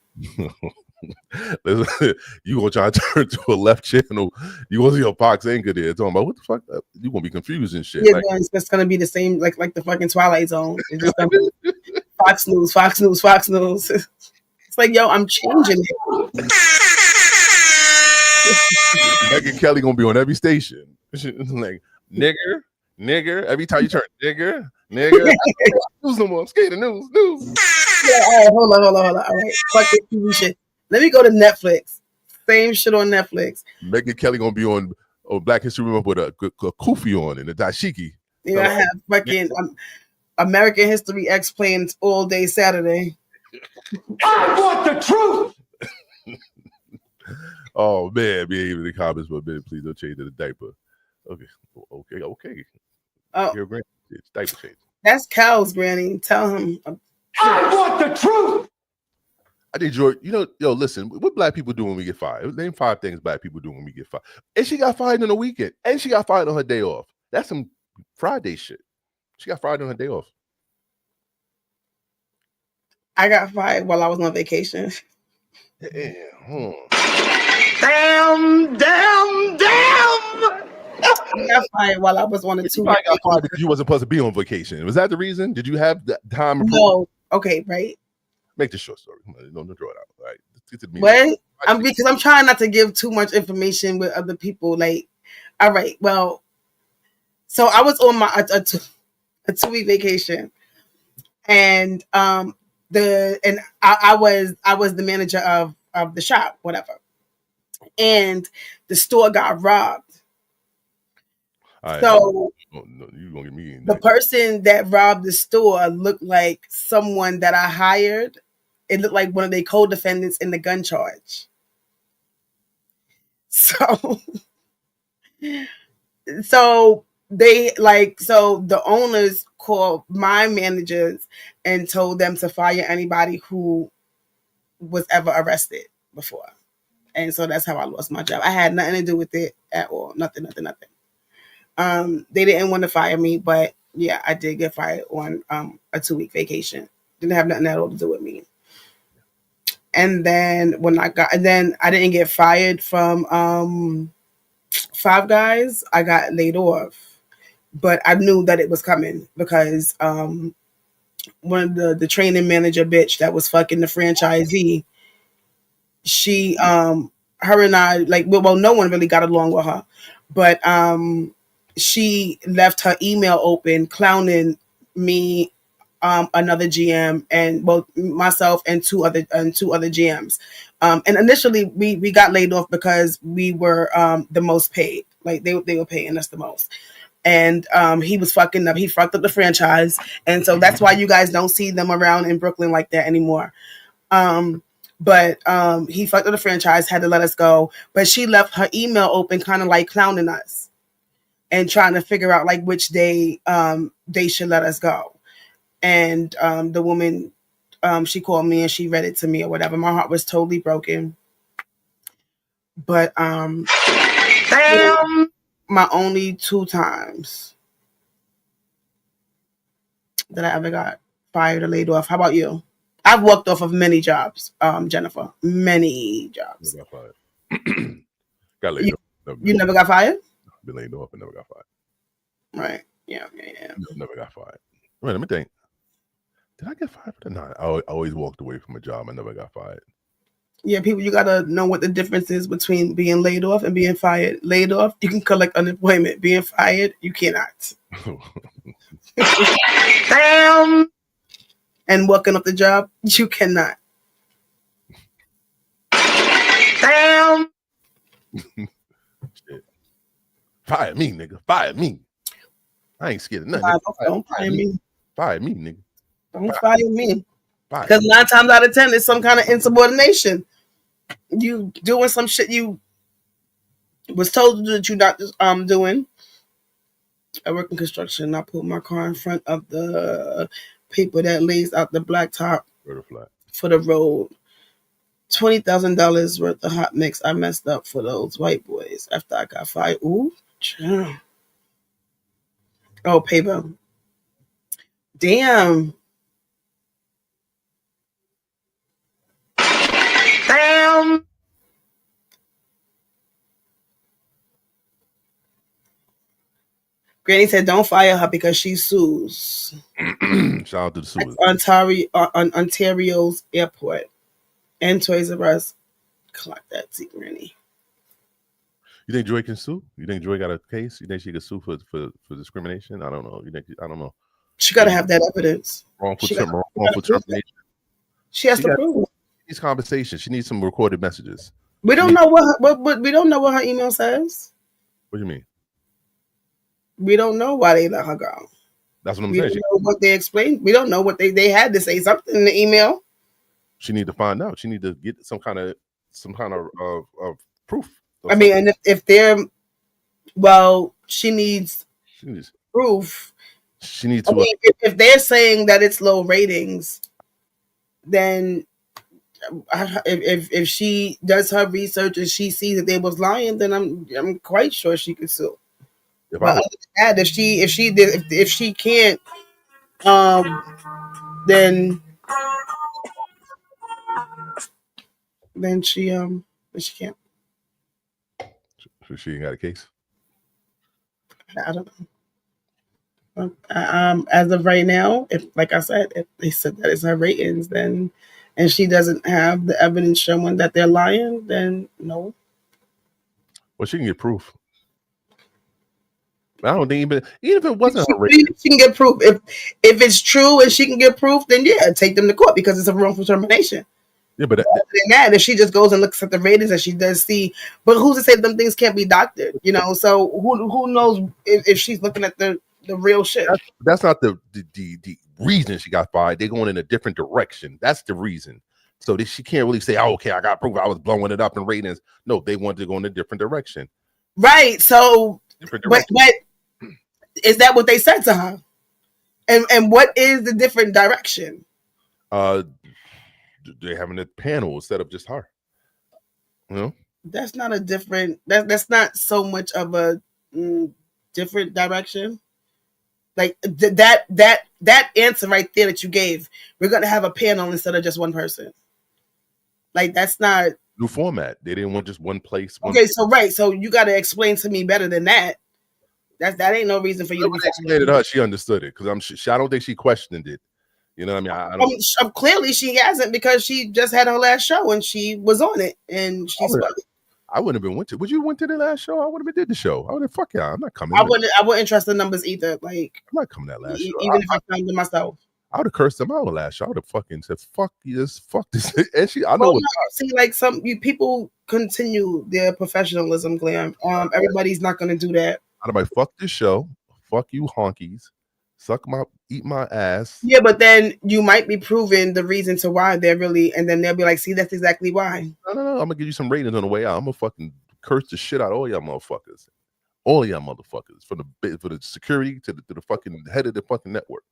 You gonna try to turn to a left channel? You gonna see a Fox anchor there talking about what the fuck? You gonna be confused and shit. Yeah, it's gonna be the same like the fucking Twilight Zone. It's just gonna be Fox News. It's like, yo, I'm changing it. Megyn Kelly gonna be on every station. Like nigger. Every time you turn nigger. News no more. I'm scared of news. Yeah, all right, hold on. All right, fuck this TV shit. Let me go to Netflix. same shit on Netflix. Megyn Kelly gonna be on Black History Month with a kufi on and a dashiki. Yeah, I have fucking American History X playing all day Saturday. I want the truth. Oh man, behave in the comments for a minute, please. Don't change the diaper. Okay. Oh, Your grand diaper change. that's Cal's granny. Tell him. I want the truth. I think George, listen, what black people do when we get fired? Name 5 things black people do when we get fired. And she got fired on the weekend. And she got fired on her day off. That's some Friday shit. She got fired on her day off. I got fired while I was on vacation. Damn. I got fired while I was on a 2 week. Got fired because you wasn't supposed to be on vacation. Was that the reason? Did you have that time? No. Okay, right. Make the short story. Don't draw it out. All right. Let's get to me. What? Because I'm trying not to give too much information with other people. Like, all right, well, so I was on my a 2-week vacation, and I was the manager of the shop, whatever, and the store got robbed. Right. So you gonna get me the person that robbed the store looked like someone that I hired. It looked like one of their co-defendants in the gun charge. So the owners called my managers and told them to fire anybody who was ever arrested before. And so that's how I lost my job. I had nothing to do with it at all. Nothing. They didn't want to fire me, but yeah, I did get fired on a 2-week vacation. Didn't have nothing at all to do with me. And then I didn't get fired from Five Guys. I got laid off, but I knew that it was coming because one of the training manager bitch that was fucking the franchisee, she her and I no one really got along with her, but she left her email open clowning me, another GM, and myself and two other GMs. And initially we got laid off because we were the most paid. Like they were paying us the most. And he was fucking up. He fucked up the franchise. And so that's why you guys don't see them around in Brooklyn like that anymore. But he fucked up the franchise, had to let us go. But she left her email open kind of like clowning us and trying to figure out like which day they should let us go. And the woman, she called me and she read it to me or whatever. My heart was totally broken. But damn, my only 2 times that I ever got fired or laid off. How about you? I've walked off of many jobs, Jennifer. Many jobs. Got fired. Got laid off. You never got fired? Been laid off and never got fired. Right. Yeah. Never got fired. Wait, let me think. Did I get fired? No, I always walked away from a job. I never got fired. Yeah, people, you gotta know what the difference is between being laid off and being fired. Laid off, you can collect unemployment. Being fired, you cannot. Damn. And working up the job, you cannot. Damn. Shit. Fire me, nigga. Fire me. I ain't scared of nothing. Don't fire me. Fire me, nigga. Don't fire me. Because 9 times out of 10, it's some kind of insubordination. You doing some shit you was told to do that you're not doing. I work in construction. I put my car in front of the paper that lays out the blacktop for the road. $20,000 worth of hot mix I messed up for those white boys after I got fired. Ooh, chill. Oh, paper. Damn. Damn. Granny said, "Don't fire her because she sues." Shout out to the suers. Ontario's airport and Toys R Us. Clock that, see, Granny. You think Joy can sue? You think Joy got a case? You think she can sue for discrimination? I don't know. I don't know. She got to have that evidence. Wrongful termination. She has to prove. She needs conversation. She needs some recorded messages. We don't know what we don't know what her email says. What do you mean? We don't know why they let her go. That's what I'm We saying. don't know what they explained. We don't know what they had to say something in the email. She need to find out. She need to get some kind of proof. I mean, and if they're she needs proof. She needs I to. mean, if they're saying that it's low ratings, then if she does her research and she sees that they was lying, then I'm quite sure she could sue. But other than that, if she can't, then she can't. So she ain't got a case. I don't know. As of right now, if like I said, if they said that it's her ratings, then and she doesn't have the evidence showing that they're lying, then no. Well, she can get proof. I don't think even if it wasn't her ratings, she can get proof. If it's true and she can get proof, then yeah, take them to court because it's a wrongful termination. Yeah, but other than that, if she just goes and looks at the ratings and she does see, but who's to say them things can't be doctored? You know, so who knows if she's looking at the real shit? That's not the reason she got fired. They're going in a different direction. That's the reason. So she can't really say, "Oh, okay, I got proof. I was blowing it up in ratings." No, they wanted to go in a different direction. Right. So, but is that what they said to her? And what is the different direction? They're having a panel instead of just her. You know, that's not a different. That's not so much of a different direction. Like that answer right there that you gave, we're gonna have a panel instead of just one person. Like that's not new format. They didn't want just one place. Okay, so right, so you got to explain to me better than that. That ain't no reason for you to be explained it. Her, she understood it because I don't think she questioned it. You know what I mean? I don't. Clearly, she hasn't because she just had her last show and she was on it and she spoke. I wouldn't have been went to. Would you went to the last show? I would have been did the show. I would have fuck y'all. I'm not coming. I wouldn't trust the numbers either. Like I'm not coming that last show. Even if I found them myself. I would have cursed them out the last show. I would have fucking said, "Fuck this, fuck this." And I know. See, like people continue their professionalism, Glam. Everybody's not going to do that. I'd be fuck this show. Fuck you, honkies. Eat my ass. Yeah, but then you might be proving the reason to why they're really, and then they'll be like, "See, that's exactly why." No. I'm gonna give you some ratings on the way out. I'm gonna fucking curse the shit out of all y'all motherfuckers. All y'all motherfuckers, for the security to the fucking head of the fucking network.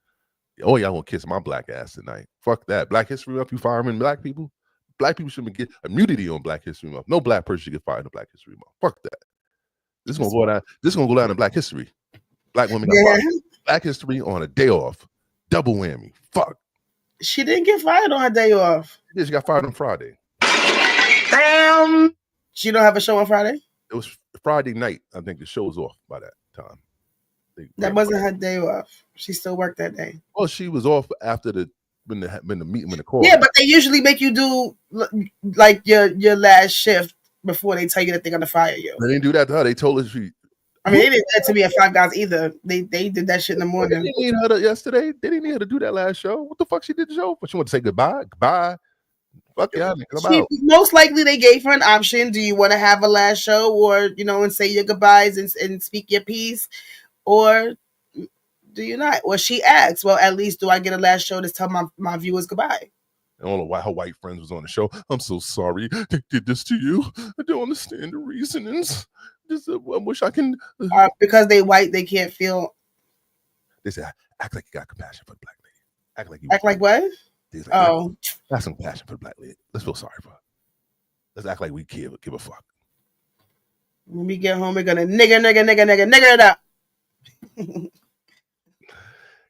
Oh, y'all gonna kiss my black ass tonight. Fuck that. Black History Month, you firing black people? Black people shouldn't get immunity on Black History Month. No black person should get fired in Black History Month. Fuck that. This is gonna go down. This is gonna go down in Black History. Black women got fired. Black History on a day off. Double whammy. Fuck. She didn't get fired on her day off. Yeah, she got fired on Friday. Damn. She don't have a show on Friday? It was Friday night. I think the show was off by that time. That wasn't her day off. She still worked that day. Well, she was off after when the meeting, when the call. Yeah, but they usually make you do like your last shift before they tell you that they're gonna fire you. They didn't do that to her. They told her she. I mean, they didn't do that to me at Five Guys either. They did that shit in the morning. They didn't need her yesterday. They didn't need her to do that last show. What the fuck she did the show? But she want to say goodbye. Goodbye. Fuck yeah, most likely they gave her an option. Do you want to have a last show, or and say your goodbyes and speak your piece, or do you not? Well, she asked, well, at least do I get a last show to tell my viewers goodbye? And all of her white friends was on the show. I'm so sorry they did this to you. I don't understand the reasonings. I wish I can. Because they white, they can't feel. They say, act like you got compassion for the black lady. Act like what? Like, got some compassion for the black lady. Let's feel sorry for her. Let's act like we give a fuck. When we get home, we're gonna nigger it up.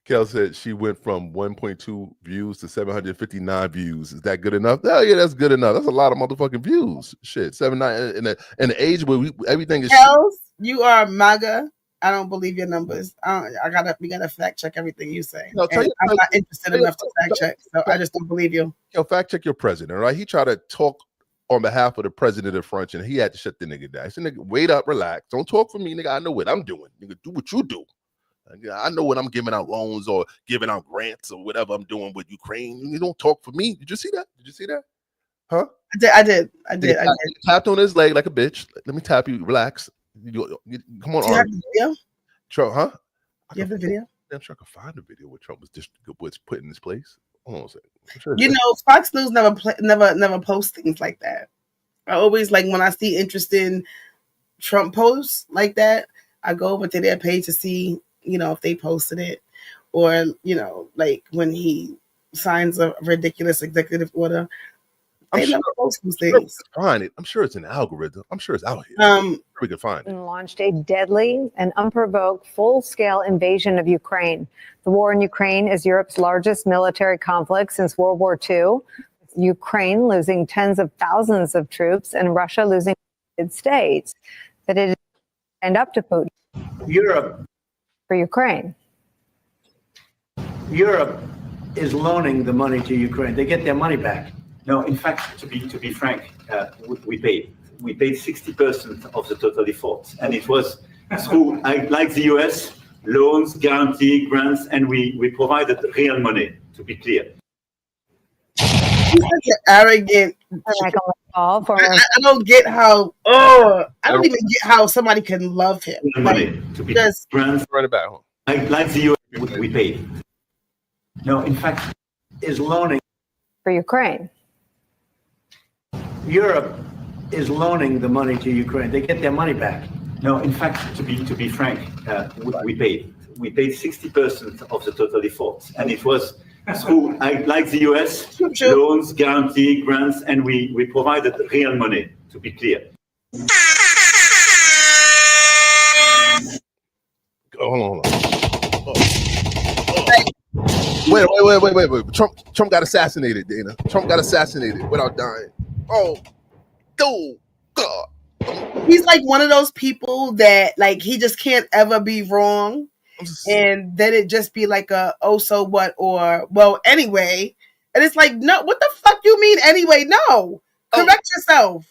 Kel said she went from 1.2 views to 759 views. Is that good enough? Oh yeah, that's good enough. That's a lot of motherfucking views. Shit, 79 in the age where everything is. Kels, you are MAGA. I don't believe your numbers. We gotta fact check everything you say. I'm not interested enough to fact check, so I just don't believe you. Fact check your president, right? He tried to talk on behalf of the president of French, and he had to shut the nigga down. I said, nigga, wait up, relax. Don't talk for me, nigga. I know what I'm doing. Nigga, do what you do. I know what I'm giving out loans or giving out grants or whatever I'm doing with Ukraine. You don't talk for me. Did you see that? Huh? I did. He tapped on his leg like a bitch. Let me tap you. Relax. Come on, Do you have the video? Trump, huh? Do you have the video? I'm sure I can find the video where Trump was put in this place. Hold on a second. Sure You know, Fox News never post things like that. I always like when I see interesting Trump posts like that, I go over to their page to see, you know, if they posted it, or you know, like when he signs a ridiculous executive order. They never post those things. Find it. I'm sure it's an algorithm. I'm sure it's out here. We can find it. Launched a deadly and unprovoked full-scale invasion of Ukraine. The war in Ukraine is Europe's largest military conflict since World War II. Ukraine losing tens of thousands of troops and Russia losing the United States. That it is stand up to Putin. Europe for Ukraine. Europe is loaning the money to Ukraine. They get their money back. No, in fact, to be frank, we paid 60% of the total default, and it was through, like the US, loans, guarantee, grants, and we provided real money. To be clear. He's such an arrogant. I don't get how. I don't even get how somebody can love him. Money to be grants. Right about. Like the US, we paid. No, in fact, is loaning for Ukraine. Europe is loaning the money to Ukraine. They get their money back. No, in fact, to be frank, we paid 60% of the total default, and it was through, like the US, loans, guarantee, grants, and we provided real money. To be clear. Hold on. Wait. Trump got assassinated, Dana. Trump got assassinated without dying. Oh, God. He's like one of those people that like he just can't ever be wrong, and then it just be like a oh so what, or well anyway, and it's like no, what the fuck you mean anyway? No, correct yourself.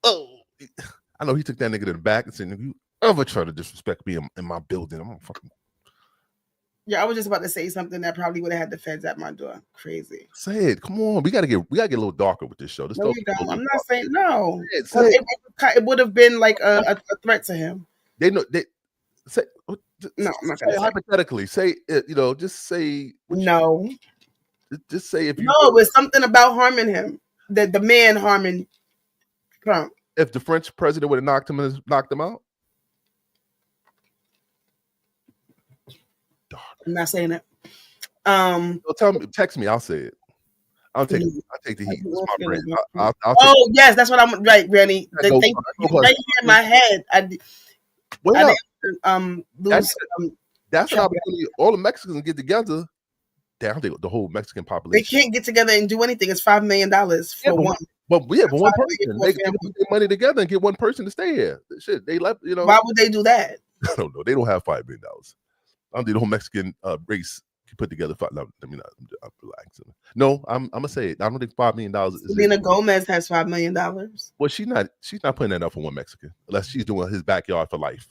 I know he took that nigga to the back and said, "If you ever try to disrespect me in my building, I'm gonna fucking." Yeah, I was just about to say something that probably would have had the feds at my door. Crazy. Say it. Come on. We gotta get a little darker with this show. No, you don't. I'm not saying no. It would have been like a threat to him. They know they say no. I'm not gonna say. Hypothetically. Say just say no. Just say if you no. It was something about harming him. That the man harming Trump. If the French president would have knocked him out. I'm not saying it. Tell me, text me. I'll say it. I'll take the heat. It's my brain. Oh yes, that's what I'm right, Granny. Right here in my head. That's how all the Mexicans get together. Damn, the whole Mexican population. They can't get together and do anything. It's $5 million for one. But one person. They can put their money together and get one person to stay here. Shit, they left. Why would they do that? I don't know. They don't have $5 million. I don't think the whole Mexican race can put together. I'm relaxing. No, I'm gonna say it. I don't think $5 million is. Selena Gomez has $5 million. Well, she's not putting that up for one Mexican unless she's doing his backyard for life.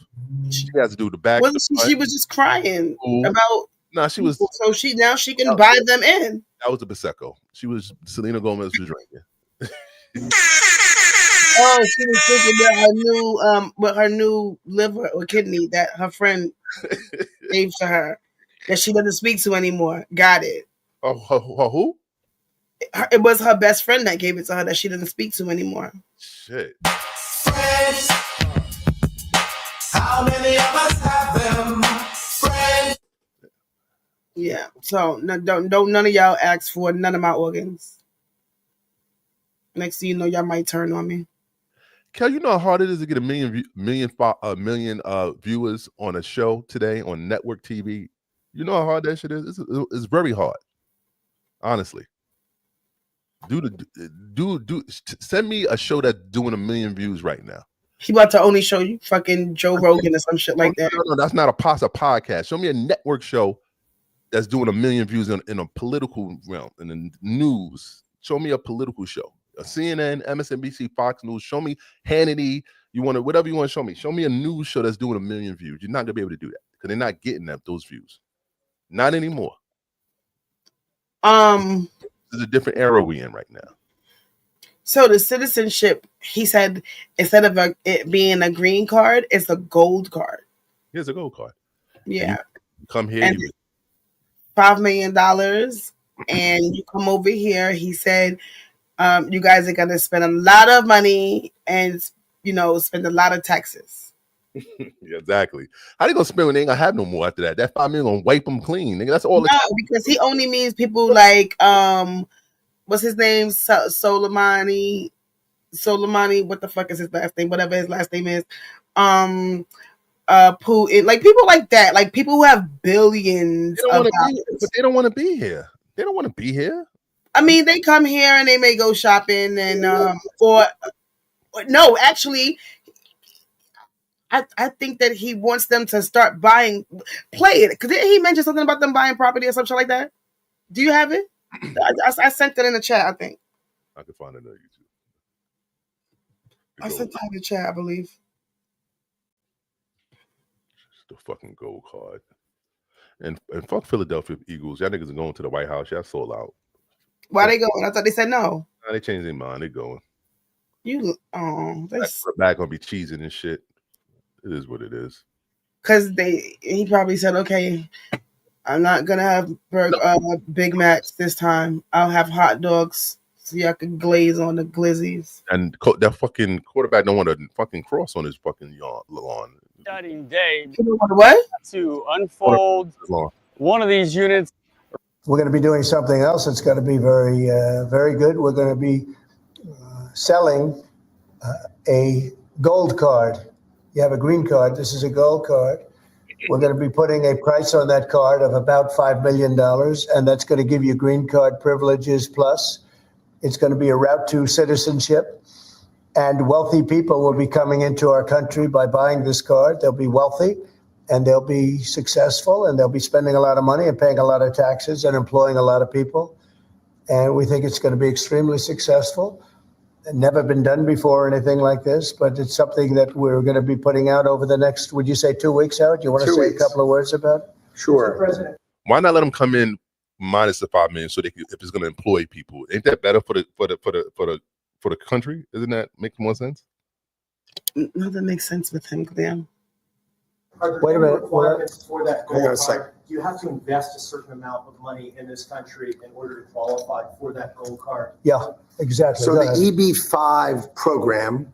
She has to do the back. She was just crying about. No, she was. So she can buy them in. That was a Prosecco. Selena Gomez was drinking. Oh, she was thinking about her new liver or kidney that her friend gave to her that she doesn't speak to anymore. Got it. Oh, who? It was her best friend that gave it to her that she doesn't speak to anymore. Shit. Friends. How many of us have them? Friends. Yeah. So don't none of y'all ask for none of my organs. Next thing you know, y'all might turn on me. Kel, you know how hard it is to get a million viewers on a show today on network TV? You know how hard that shit is? It's very hard. Honestly. Send me a show that's doing 1 million views right now. He about to only show you fucking Joe Rogan or some shit like that. No, that's not a podcast. Show me a network show that's doing 1 million views in a political realm, in the news. Show me a political show. A CNN, MSNBC, Fox News. Show me Hannity. Whatever you want to show me. Show me a news show that's doing 1 million views. You're not gonna be able to do that because they're not getting those views. Not anymore. This is a different era we in right now. So the citizenship, he said, instead of it being a green card, it's a gold card. Here's a gold card. Yeah. You come here. And $5 million, and you come over here. He said, you guys are gonna spend a lot of money and spend a lot of taxes. Yeah, exactly. How they gonna spend when they ain't gonna have no more after that? That $5 million gonna wipe them clean, nigga. That's all. No, because he only means people like what's his name? Soleimani. What the fuck is his last name? Whatever his last name is. Putin, like people like that, like people who have billions of dollars. But they don't want to be here. They don't want to be here. I mean, they come here and they may go shopping and or no, actually, I think that he wants them to start play it. Because didn't he mention something about them buying property or something like that? Do you have it? I sent it in the chat, I think. I can find it on YouTube. I sent it in the chat, I believe. The fucking gold card. And fuck Philadelphia Eagles. Y'all niggas are going to the White House. Y'all sold out. Why they going? I thought they said no. Nah, they changed their mind. They going. They're back gonna be cheesing and shit. It is what it is. Because he probably said, okay, I'm not gonna have Big Macs this time. I'll have hot dogs so y'all can glaze on the glizzies. And that fucking quarterback don't want to fucking cross on his fucking lawn. Exciting day what? To unfold one of these units. We're going to be doing something else that's going to be very, very good. We're going to be selling a gold card. You have a green card. This is a gold card. We're going to be putting a price on that card of about $5 million, and that's going to give you green card privileges plus. It's going to be a route to citizenship. And wealthy people will be coming into our country by buying this card. They'll be wealthy and they'll be successful and they'll be spending a lot of money and paying a lot of taxes and employing a lot of people. And we think it's going to be extremely successful. Never been done before or anything like this, but it's something that we're going to be putting out over the next, would you say 2 weeks out? Do you want to say a couple of words about it? Sure. Why not let them come in minus the $5 million so they can, if it's going to employ people? Ain't that better for the country? Doesn't that make more sense? No, that makes sense with him, damn. Wait a minute. Requirements for that Hang on a gold sec. card? Do you have to invest a certain amount of money in this country in order to qualify for that gold card? Yeah, exactly. So Go the ahead. EB-5 program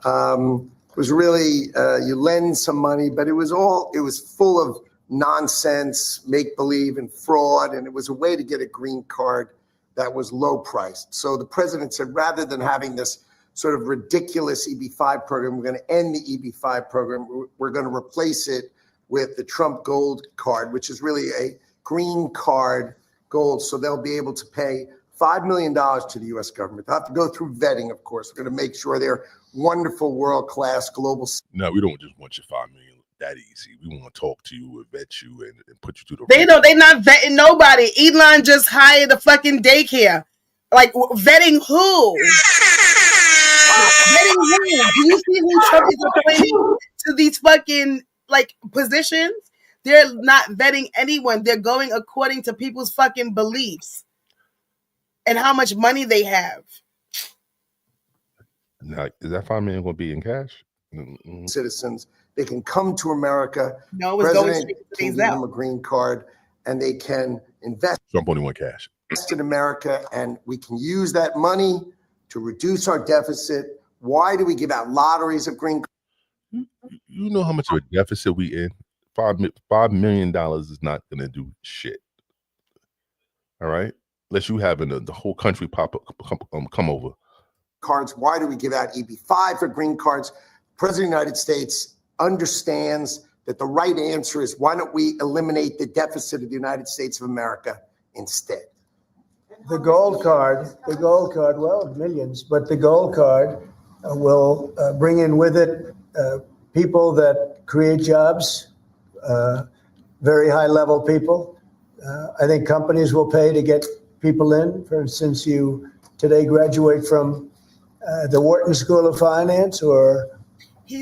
was really, you lend some money, but it was full of nonsense, make-believe and fraud, and it was a way to get a green card that was low priced. So the president said, rather than having this sort of ridiculous EB-5 program, we're going to end the EB-5 program. We're going to replace it with the Trump Gold Card, which is really a green card gold. So they'll be able to pay $5 million to the U.S. government. They'll have to go through vetting, of course. We're going to make sure they're wonderful, world-class, global. No, we don't just want your $5 million that easy. We want to talk to you and vet you and put you through the. They not vetting nobody. Elon just hired a fucking daycare. Like vetting who? Vetting who? Do you see who Trump is appointing to these fucking like positions? They're not vetting anyone. They're going according to people's fucking beliefs and how much money they have. Now, is that $5 million going to be in cash? Citizens, they can come to America. No, it's going President straight to can these give out. them a green card, and they can invest Trump only want cash. in America, and we can use that money to reduce our deficit. Why do we give out lotteries of green cards? You know how much of a deficit we in? $5 million is not going to do shit. All right, unless you having the whole country come over. Cards. Why do we give out EB-5 for green cards? President of the United States understands that the right answer is why don't we eliminate the deficit of the United States of America instead? The gold card, well, millions, but the gold card will bring in with it people that create jobs, very high level people. I think companies will pay to get people in. For instance, you today graduate from the Wharton School of Finance or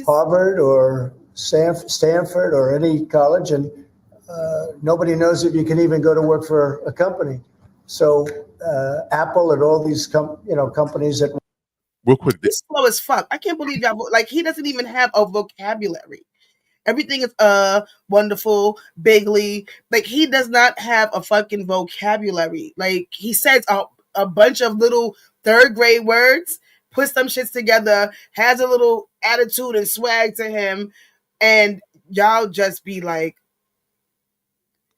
Harvard or Stanford or any college, and nobody knows if you can even go to work for a company. So Apple and all these companies that real quick. He's slow as fuck. I can't believe y'all like he doesn't even have a vocabulary. Everything is wonderful, bigly. Like he does not have a fucking vocabulary. Like he says a bunch of little third grade words, puts some shits together, has a little attitude and swag to him, and y'all just be like,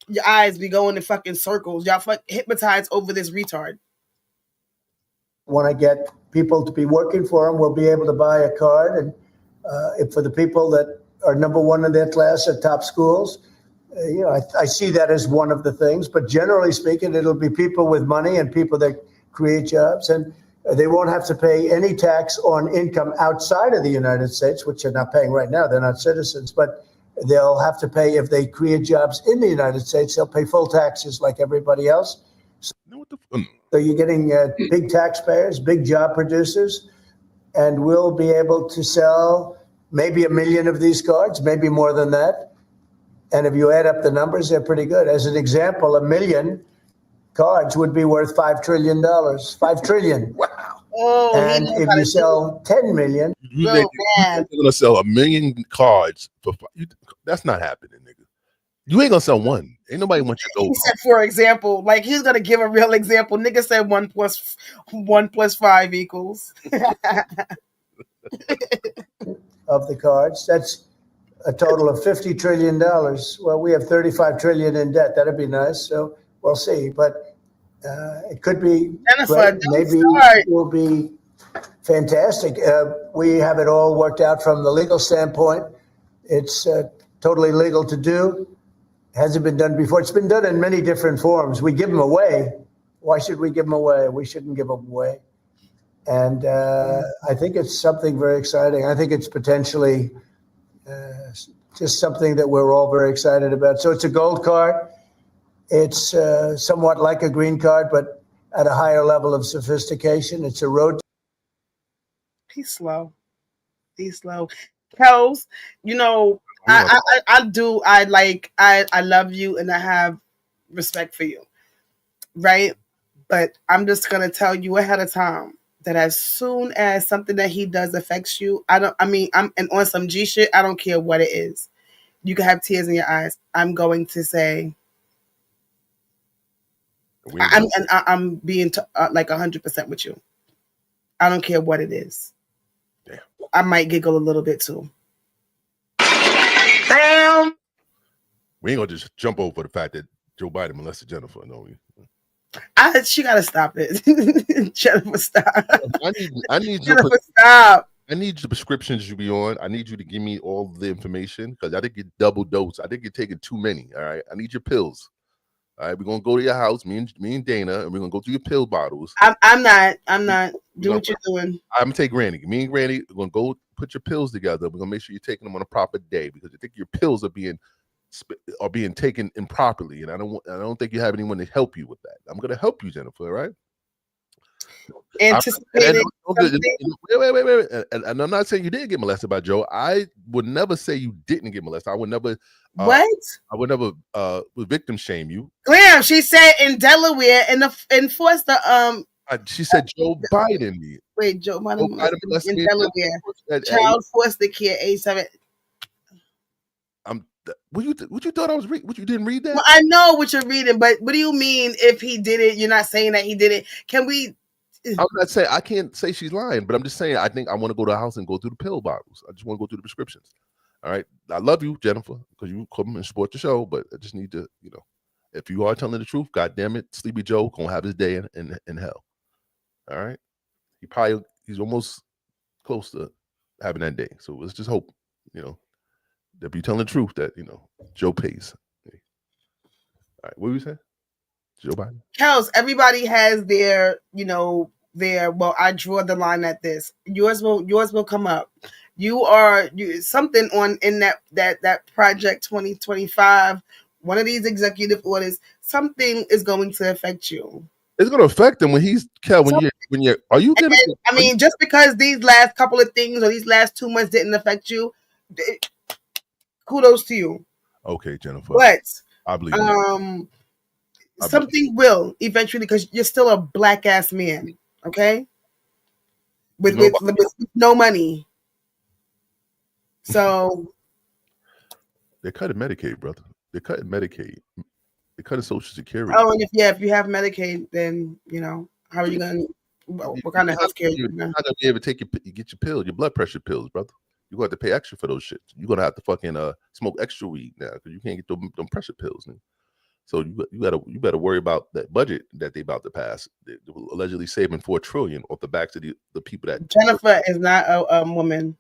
your eyes be going in fucking circles. Y'all hypnotized over this retard. Want to get people to be working for them, we'll be able to buy a card, and if for the people that are number one in their class at top schools, I see that as one of the things. But generally speaking, it'll be people with money and people that create jobs, and they won't have to pay any tax on income outside of the United States, which they're not paying right now. They're not citizens, but they'll have to pay if they create jobs in the United States. They'll pay full taxes like everybody else. So you're getting big taxpayers, big job producers, and we'll be able to sell maybe 1 million of these cards, maybe more than that. And if you add up the numbers, they're pretty good. As an example, 1 million cards would be worth $5 trillion. $5 trillion. Wow. Oh, and if you sell 10 million, You're gonna sell 1 million cards for that's not happening, nigga. You ain't gonna sell one. Ain't nobody want you to go. He said, for example, like he's gonna give a real example. Nigga said 1 + 5 equals. of the cards. That's a total of $50 trillion. Well, we have 35 trillion in debt. That'd be nice. So we'll see. But it could be Jennifer, great. Maybe it will be fantastic. We have it all worked out from the legal standpoint. It's totally legal to do. Hasn't been done before. It's been done in many different forms. We give them away. Why should we give them away? We shouldn't give them away. And I think it's something very exciting. I think it's potentially just something that we're all very excited about. So it's a gold card. It's somewhat like a green card, but at a higher level of sophistication. It's a road. He's slow. He's slow. Kels, I love you and I have respect for you. Right? But I'm just gonna tell you ahead of time that as soon as something that he does affects you, I'm on some G shit. I don't care what it is. You can have tears in your eyes. I'm going to say, I'm being like 100% with you. I don't care what it is. Damn. I might giggle a little bit too. Damn. We ain't gonna just jump over the fact that Joe Biden molested Jennifer, no. She gotta stop it. Jennifer, stop. I need Jennifer, stop. I need the prescriptions you be on. I need you to give me all the information because I didn't get double dose. I didn't get taking too many. All right. I need your pills. All right. We're gonna go to your house, me and Dana, and we're gonna go through your pill bottles. I'm not. Do what you're doing. I'm gonna take Granny. Me and Granny are gonna go put your pills together. We're gonna make sure you're taking them on a proper day because I think your pills are being taken improperly, and I don't think you have anyone to help you with that. I'm gonna help you, Jennifer. All right. Anticipating. Wait. And I'm not saying you didn't get molested by Joe. I would never say you didn't get molested. I would never. What? I would never victim shame you. Graham, she said in Delaware enforced the She said Joe Biden. Wait, Joe Biden in Delaware. Child foster care age 7. What you thought I was reading? What, you didn't read that? Well, I know what you're reading, but what do you mean if he did it? You're not saying that he did it. Can we? I'm not saying I can't say she's lying, but I'm just saying I think I want to go to the house and go through the pill bottles. I just want to go through the prescriptions. All right. I love you, Jennifer, because you come and support the show, but I just need to, if you are telling the truth, God damn it, Sleepy Joe gonna have his day in hell. All right. He's almost close to having that day. So let's just hope, that you telling the truth that, Joe pays. All right. What were you saying? Joe Biden? Kels, everybody has their, well, I draw the line at this. Yours will come up. Something in that project 2025, one of these executive orders, something is going to affect you. It's going to affect him when he's are you getting? Just because these last couple of things or these last 2 months didn't affect you, kudos to you. Okay, Jennifer. But I believe something will eventually, because you're still a black ass man. Okay. with no money. So they're cutting Medicaid, brother. They're cutting Medicaid. They're cutting Social Security. Oh, and if you have Medicaid, then how are you gonna? What kind of health care? You're not gonna be able to get your pills, your blood pressure pills, brother. You're gonna have to pay extra for those shit. You're gonna have to fucking smoke extra weed now because you can't get them pressure pills. Man. So you better worry about that budget that they about to pass. They're allegedly saving $4 trillion off the backs of the people that Jennifer is not a woman.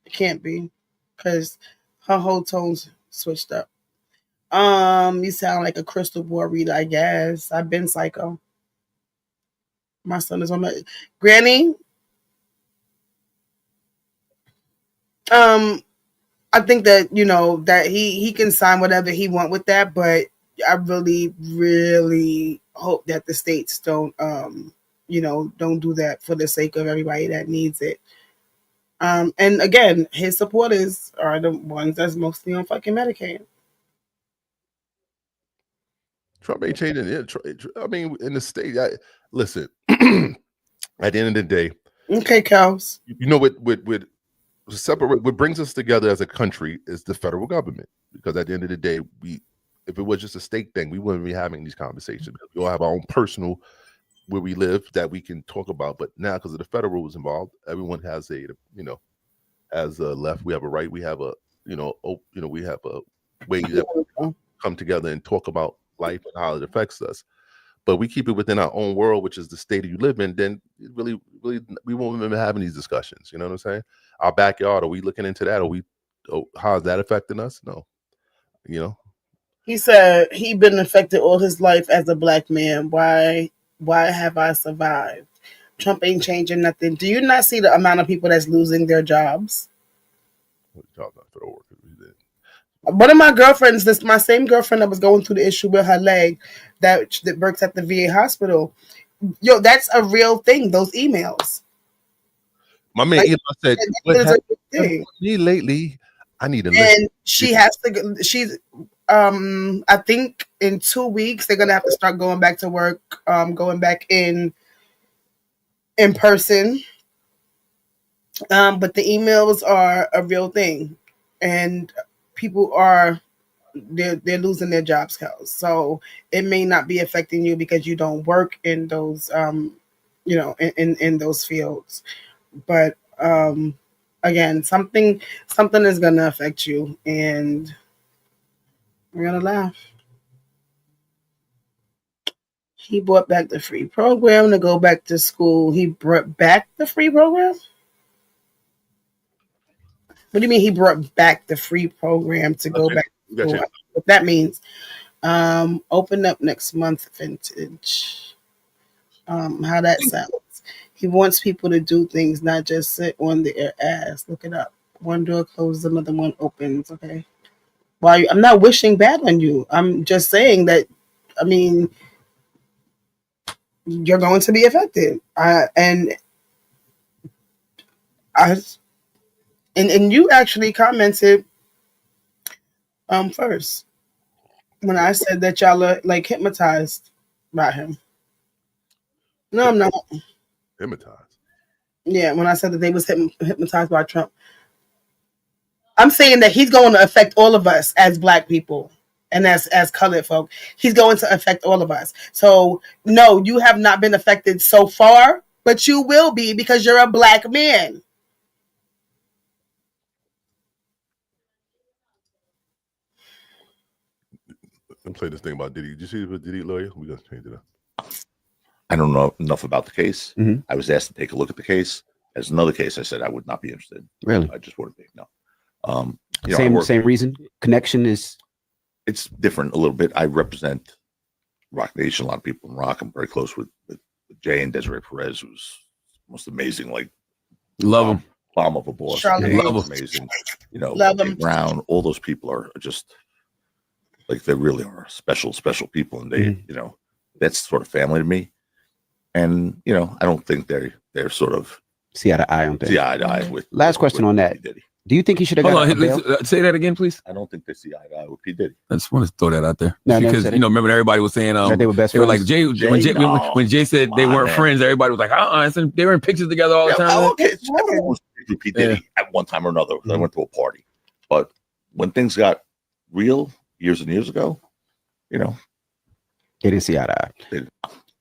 It can't be, because her whole tone's switched up. You sound like a crystal ball reader, I guess. I've been psycho. My son is on my granny. I think that that he can sign whatever he want with that, but I really, really hope that the states don't don't do that for the sake of everybody that needs it. And again, his supporters are the ones that's mostly on fucking Medicaid. Trump ain't changing it. I mean, in the state, listen. At the end of the day, okay, cows. You know what separate what brings us together as a country is the federal government. Because at the end of the day, if it was just a state thing, we wouldn't be having these conversations. We all have our own personal where we live that we can talk about. But now, because of the federal was involved, everyone has as a left, we have a right, we have we have a way that we come together and talk about life and how it affects us. But we keep it within our own world, which is the state you live in, then really, we won't even be having these discussions. You know what I'm saying? Our backyard, are we looking into that? How is that affecting us? No. He said he been affected all his life as a black man. Why have I survived? Trump ain't changing nothing. Do you not see the amount of people that's losing their jobs? One of my girlfriends, my same girlfriend that was going through the issue with her leg, that works at the VA hospital. Yo, that's a real thing. Those emails. My man Elon said, "What happened to me lately? I need a list." And she has to. She's. I think in 2 weeks they're gonna have to start going back to work. Going back in person. But the emails are a real thing, and people are they're losing their jobs, Kels. So it may not be affecting you because you don't work in those in those fields. But again, something is gonna affect you, and we're gonna laugh. He brought back the free program to go back to school. He brought back the free program? What do you mean he brought back the free program to go back to school? What that means? Open up next month, vintage. How that sounds. He wants people to do things, not just sit on their ass. Look it up. One door closes, another one opens. Okay. Well, I'm not wishing bad on you. I'm just saying that. I mean, you're going to be affected. And you actually commented first when I said that y'all are like hypnotized by him. No, I'm not. Hypnotized? Yeah, when I said that they was hypnotized by Trump. I'm saying that he's going to affect all of us as black people and as colored folk. He's going to affect all of us. So, no, you have not been affected so far, but you will be because you're a black man. I'm playing this thing about Diddy. Did you see the Diddy lawyer? We're going to change it up. I don't know enough about the case. I was asked to take a look at the case. As another case, I said I would not be interested. Really? I just wouldn't be. No. Same reason. Connection is. It's different a little bit. I represent Rock Nation. A lot of people in Rock. I'm very close with Jay and Desiree Perez, who's most amazing. Like love him. Bomb of a boss. Love him. Amazing. Love him. Brown. All those people are just like they really are special people, and they that's sort of family to me. And I don't think they're sort of see eye to eye on things. See eye to eye with. Last question on that. Do you think he should have Hold got on, a bail? say that again, please. I don't think they see eye to eye with P. Diddy. I just want to throw that out there. No, I never because said you know, it. remember everybody was saying That they were best they were like friends? when Jay said they weren't man. friends, everybody was like, they were in pictures together all the time. Everyone was with P. Diddy at one time or another. They went to a party, but when things got real years and years ago, you know, they didn't see eye to eye.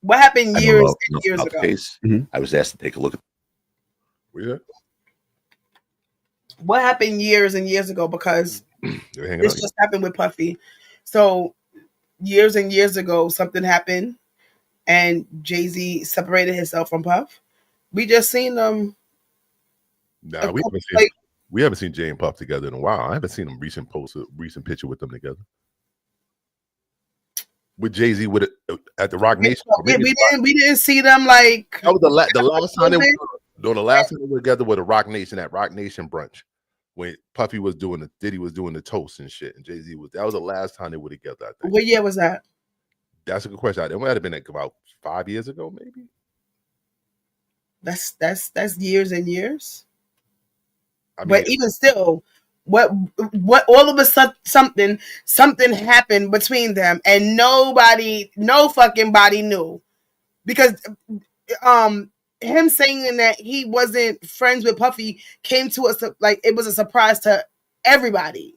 What happened I don't years know, and years about the ago? case. I was asked to take a look at. What happened years and years ago? Because this just happened with Puffy. So years and years ago, something happened, and Jay-Z separated himself from Puff. We just seen them. Nah, we haven't seen Jay and Puff together in a while. I haven't seen them recent picture with them together. With Jay-Z at the Rock Nation. Yeah, we didn't see them like. That was the last time the last time they were together with a Rock Nation at Rock Nation brunch. When Puffy was doing Diddy was doing the toast and shit, and Jay-Z that was the last time they were together, I think. What year was that? That's a good question. It might have been like about 5 years ago, maybe. That's years and years. I mean, but even still, what all of a sudden something happened between them, and no fucking body knew, because him saying that he wasn't friends with Puffy came to us like it was a surprise to everybody,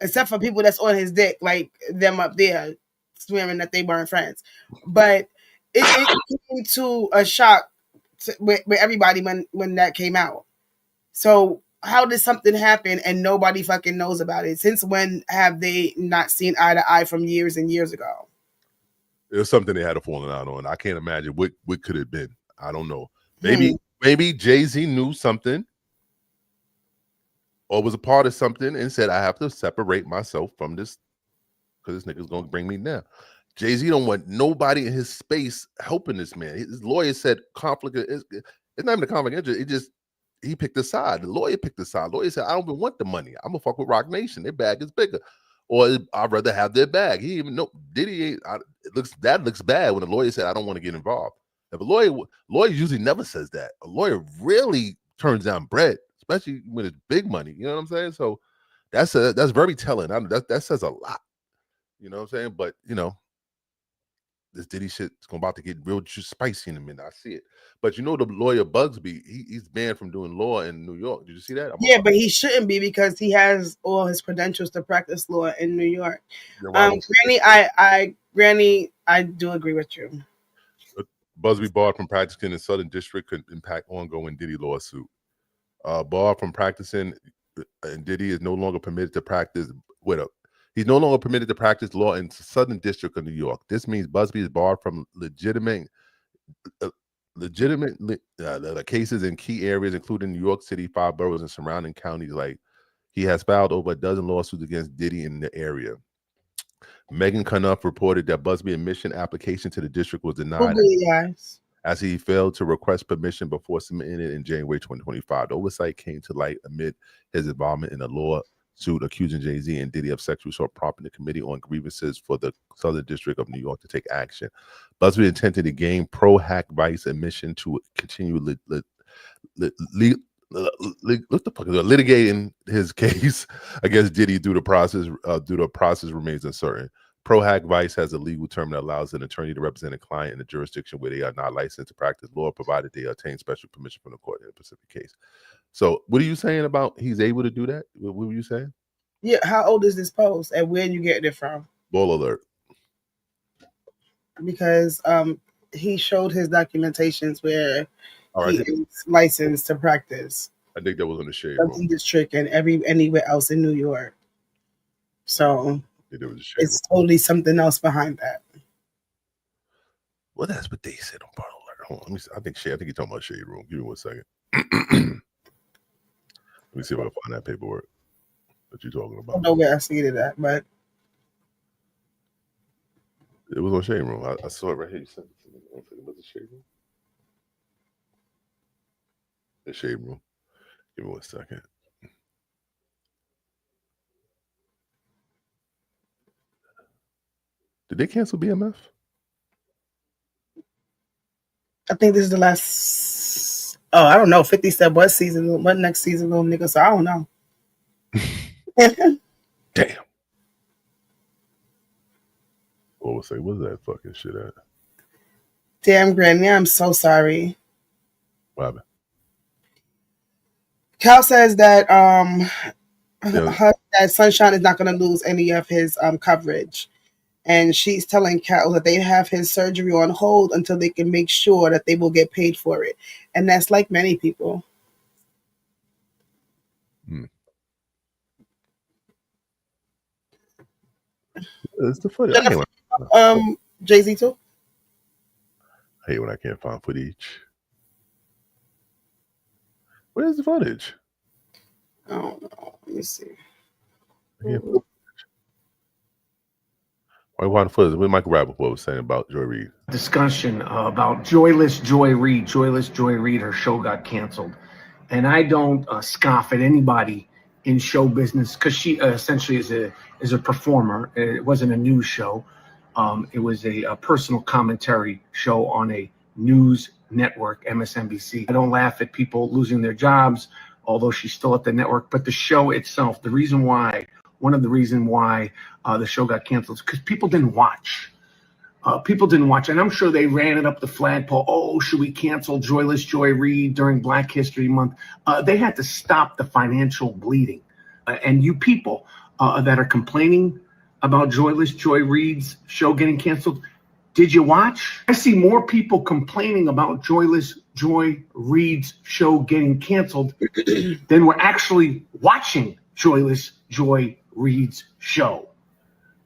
except for people that's on his dick, like them up there swearing that they weren't friends. But it came to a shock with everybody when that came out. So how did something happen and nobody fucking knows about it? Since when have they not seen eye to eye from years and years ago? It was something they had a falling out on. I can't imagine what could it have been. I don't know. Maybe Jay-Z knew something or was a part of something and said, I have to separate myself from this because this nigga's going to bring me down. Jay-Z don't want nobody in his space helping this man. His lawyer said conflict. It's not even a conflict of interest. He picked a side. The lawyer picked a side. The lawyer said, I don't even want the money. I'm going to fuck with Rock Nation. Their bag is bigger. Or I'd rather have their bag. He didn't even know. Diddy, that looks bad when the lawyer said, I don't want to get involved. If a lawyer usually never says that. A lawyer really turns down bread, especially when it's big money. You know what I'm saying? So that's very telling. That says a lot. You know what I'm saying? But, you know, this Diddy shit is about to get real spicy in a minute. I see it. But you know the lawyer Bugsby, he's banned from doing law in New York. Did you see that? Yeah, but he shouldn't be because he has all his credentials to practice law in New York. Granny, I do agree with you. Busby barred from practicing in Southern District could impact ongoing Diddy lawsuit. Barred from practicing, and Diddy is no longer permitted to practice. He's no longer permitted to practice law in Southern District of New York. This means Busby is barred from legitimate cases in key areas, including New York City, 5 boroughs, and surrounding counties. Like he has filed over a dozen lawsuits against Diddy in the area. Megan Cunuff reported that Busby's admission application to the district was denied as he failed to request permission before submitting it in January 2025. The oversight came to light amid his involvement in a lawsuit accusing Jay-Z and Diddy of sexual assault, prompting the Committee on Grievances for the Southern District of New York to take action. Busby intended to gain pro-hack vice admission to continue litigating his case against Diddy due to process remains uncertain. Pro-hack vice has a legal term that allows an attorney to represent a client in a jurisdiction where they are not licensed to practice law, provided they obtain special permission from the court in a specific case. So what are you saying about he's able to do that? What were you saying? Yeah, how old is this post and where you getting it from? Ball alert. Because he showed his documentations where he is licensed to practice. I think that was on the Shade Room District and anywhere else in New York. So it's totally something else behind that. Well, that's what they said on Ball Alert. Hold on, let me see. I think you're talking about Shade Room. Give me 1 second. Let me see if I can find that paperwork that you're talking about. I don't know where I see it at, but it was on Shade Room. I saw it right here. You sent it to me. I don't think it was the Shade Room. The Shade Room. Give me 1 second. Did they cancel BMF? I think this is the last Oh, I don't know. 50 said what season, what next season, little nigga. So I don't know. Damn. What was say? What's that fucking shit at? Damn, Granny, I'm so sorry. What happened? Cal says that Yeah. that Sunshine is not going to lose any of his coverage, and she's telling Cal that they have his surgery on hold until they can make sure that they will get paid for it, and that's like many people. It's the footage. Jay-Z too. I hate when I can't find footage. Where's the footage? I don't know. Let me see. Why the footage? What Michael Rappaport was saying about Joy Reid? Discussion about Joyless Joy Reid. Joyless Joy Reid, her show got canceled. And I don't scoff at anybody in show business because she essentially is a performer. It wasn't a news show. It was a personal commentary show on a news network, MSNBC. I don't laugh at people losing their jobs, although she's still at the network. But the show itself, one of the reasons why the show got canceled is because people didn't watch. And I'm sure they ran it up the flagpole. Oh, should we cancel Joyless Joy Reid during Black History Month? They had to stop the financial bleeding. And you people that are complaining about Joyless Joy Reid's show getting canceled, did you watch? I see more people complaining about Joyless Joy Reid's show getting canceled than were actually watching Joyless Joy Reid's show.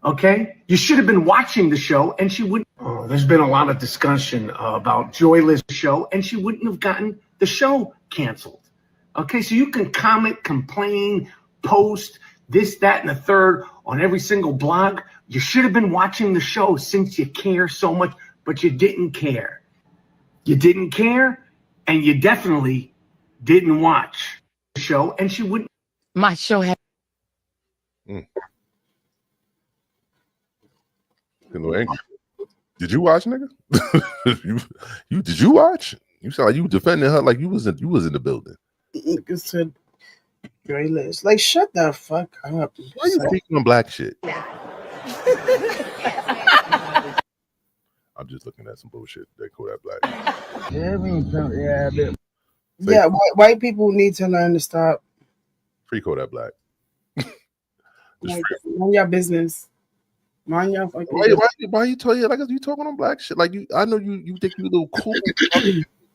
Okay? You should have been watching the show and she wouldn't. Oh, there's been a lot of discussion about Joyless show and she wouldn't have gotten the show canceled. Okay? So you can comment, complain, post this, that, and the third on every single blog. You should have been watching the show since you care so much, but you didn't care. You didn't care and you definitely didn't watch the show and she wouldn't. My show had. Did you watch, nigga? Did you watch? You sound like you defending her like you was in the building. Nigga said Joyless. Like, shut the fuck up. Why you speaking on black shit? I'm just looking at some bullshit that Kodak Black. Yeah, white people need to learn to stop. Free Kodak Black. Like, mind your business. Mind your fucking why you tell you like you talking on black shit? Like I know you think you a little cool,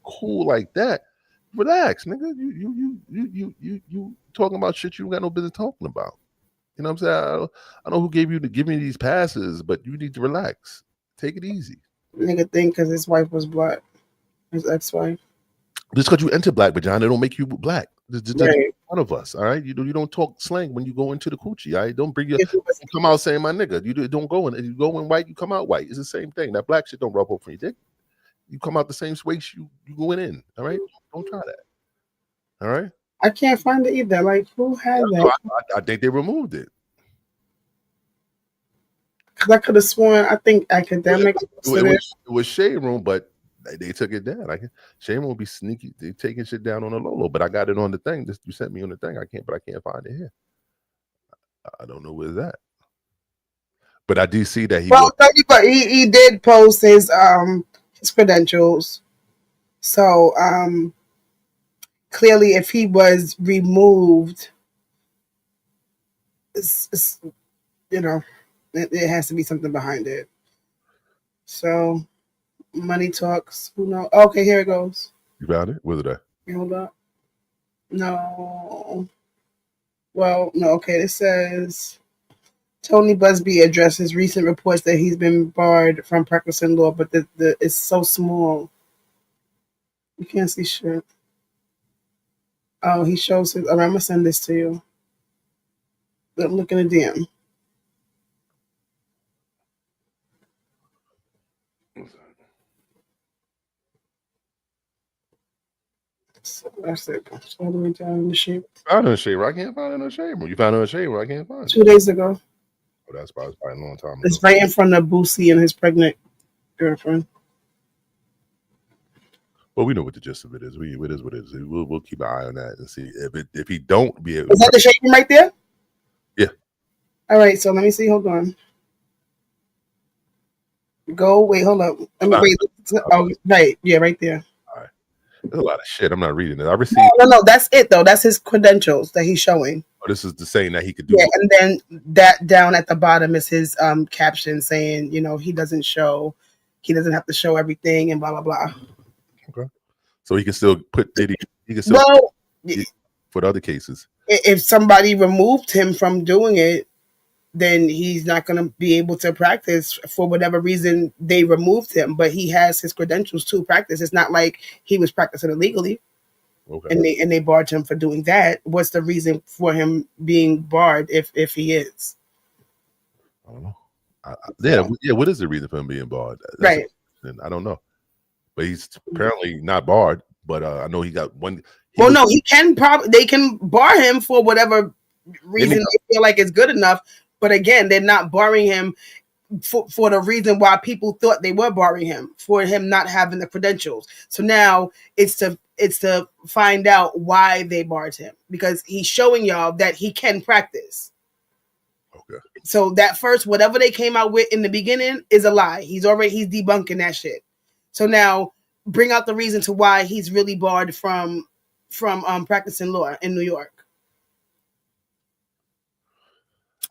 cool like that. Relax, nigga. You talking about shit you got no business talking about. You know what I'm saying? I know who give me these passes, but you need to relax. Take it easy. Nigga think because his wife was black, his ex-wife. Just because you enter black vagina, it don't make you black. Just Right. one of us, all right. You don't talk slang when you go into the coochie. All right, don't come out saying my nigga. You don't go in. You go in white, you come out white. It's the same thing. That black shit don't rub off on your dick. You come out the same way you going in. All right, don't try that. All right. I can't find it either. Like, who had that? I think they removed it. Because I could have sworn. I think academics. It was Shade Room, but they took it down. Shade Room will be sneaky. They taking shit down on the low, but I got it on the thing. You sent me on the thing. I can't find it here. I don't know where's that. But I do see that he did post his credentials. So clearly, if he was removed, it has to be something behind it. So money talks. Who knows? Okay, here it goes. You found it? Where's it at? Hold up. No. Well, no. Okay, this says Tony Busby addresses recent reports that he's been barred from practicing law, but it's so small. You can't see shit. Oh, he shows his. I'm gonna send this to you. Look in the DM. So that's it. It's all the way down in the shape. Found it in Shade Room. I can't find it in the Shade Room. You found it in the Shade Room. I can't find it. 2 days ago. Oh, that's probably a long time ago. It's right in front of Boosie and his pregnant girlfriend. Well, we know what the gist of it is. It is what it is. We'll keep an eye on that and see if he don't be able. Is that the shaking right there? Yeah. All right. So let me see. Hold on. Go. Wait. Hold up. Wait. Oh, right. Yeah. Right there. All right. There's a lot of shit. I'm not reading it. I received. No. That's it though. That's his credentials that he's showing. Oh, this is the saying that he could do. Yeah, and then that down at the bottom is his caption saying, he doesn't have to show everything and blah blah blah. Okay. So he can still put he can still for the other cases. If somebody removed him from doing it, then he's not going to be able to practice for whatever reason they removed him. But he has his credentials to practice. It's not like he was practicing illegally. Okay. And they barred him for doing that. What's the reason for him being barred if he is? I don't know. Yeah. What is the reason for him being barred? Right. I don't know. But he's apparently not barred. But I know he got one. He can they can bar him for whatever reason they feel like it's good enough. But again, they're not barring him for the reason why people thought they were barring him, for him not having the credentials. So now it's to find out why they barred him, because he's showing y'all that he can practice. Okay. So that first, whatever they came out with in the beginning is a lie. He's debunking that shit. So now bring out the reason to why he's really barred from practicing law in New York.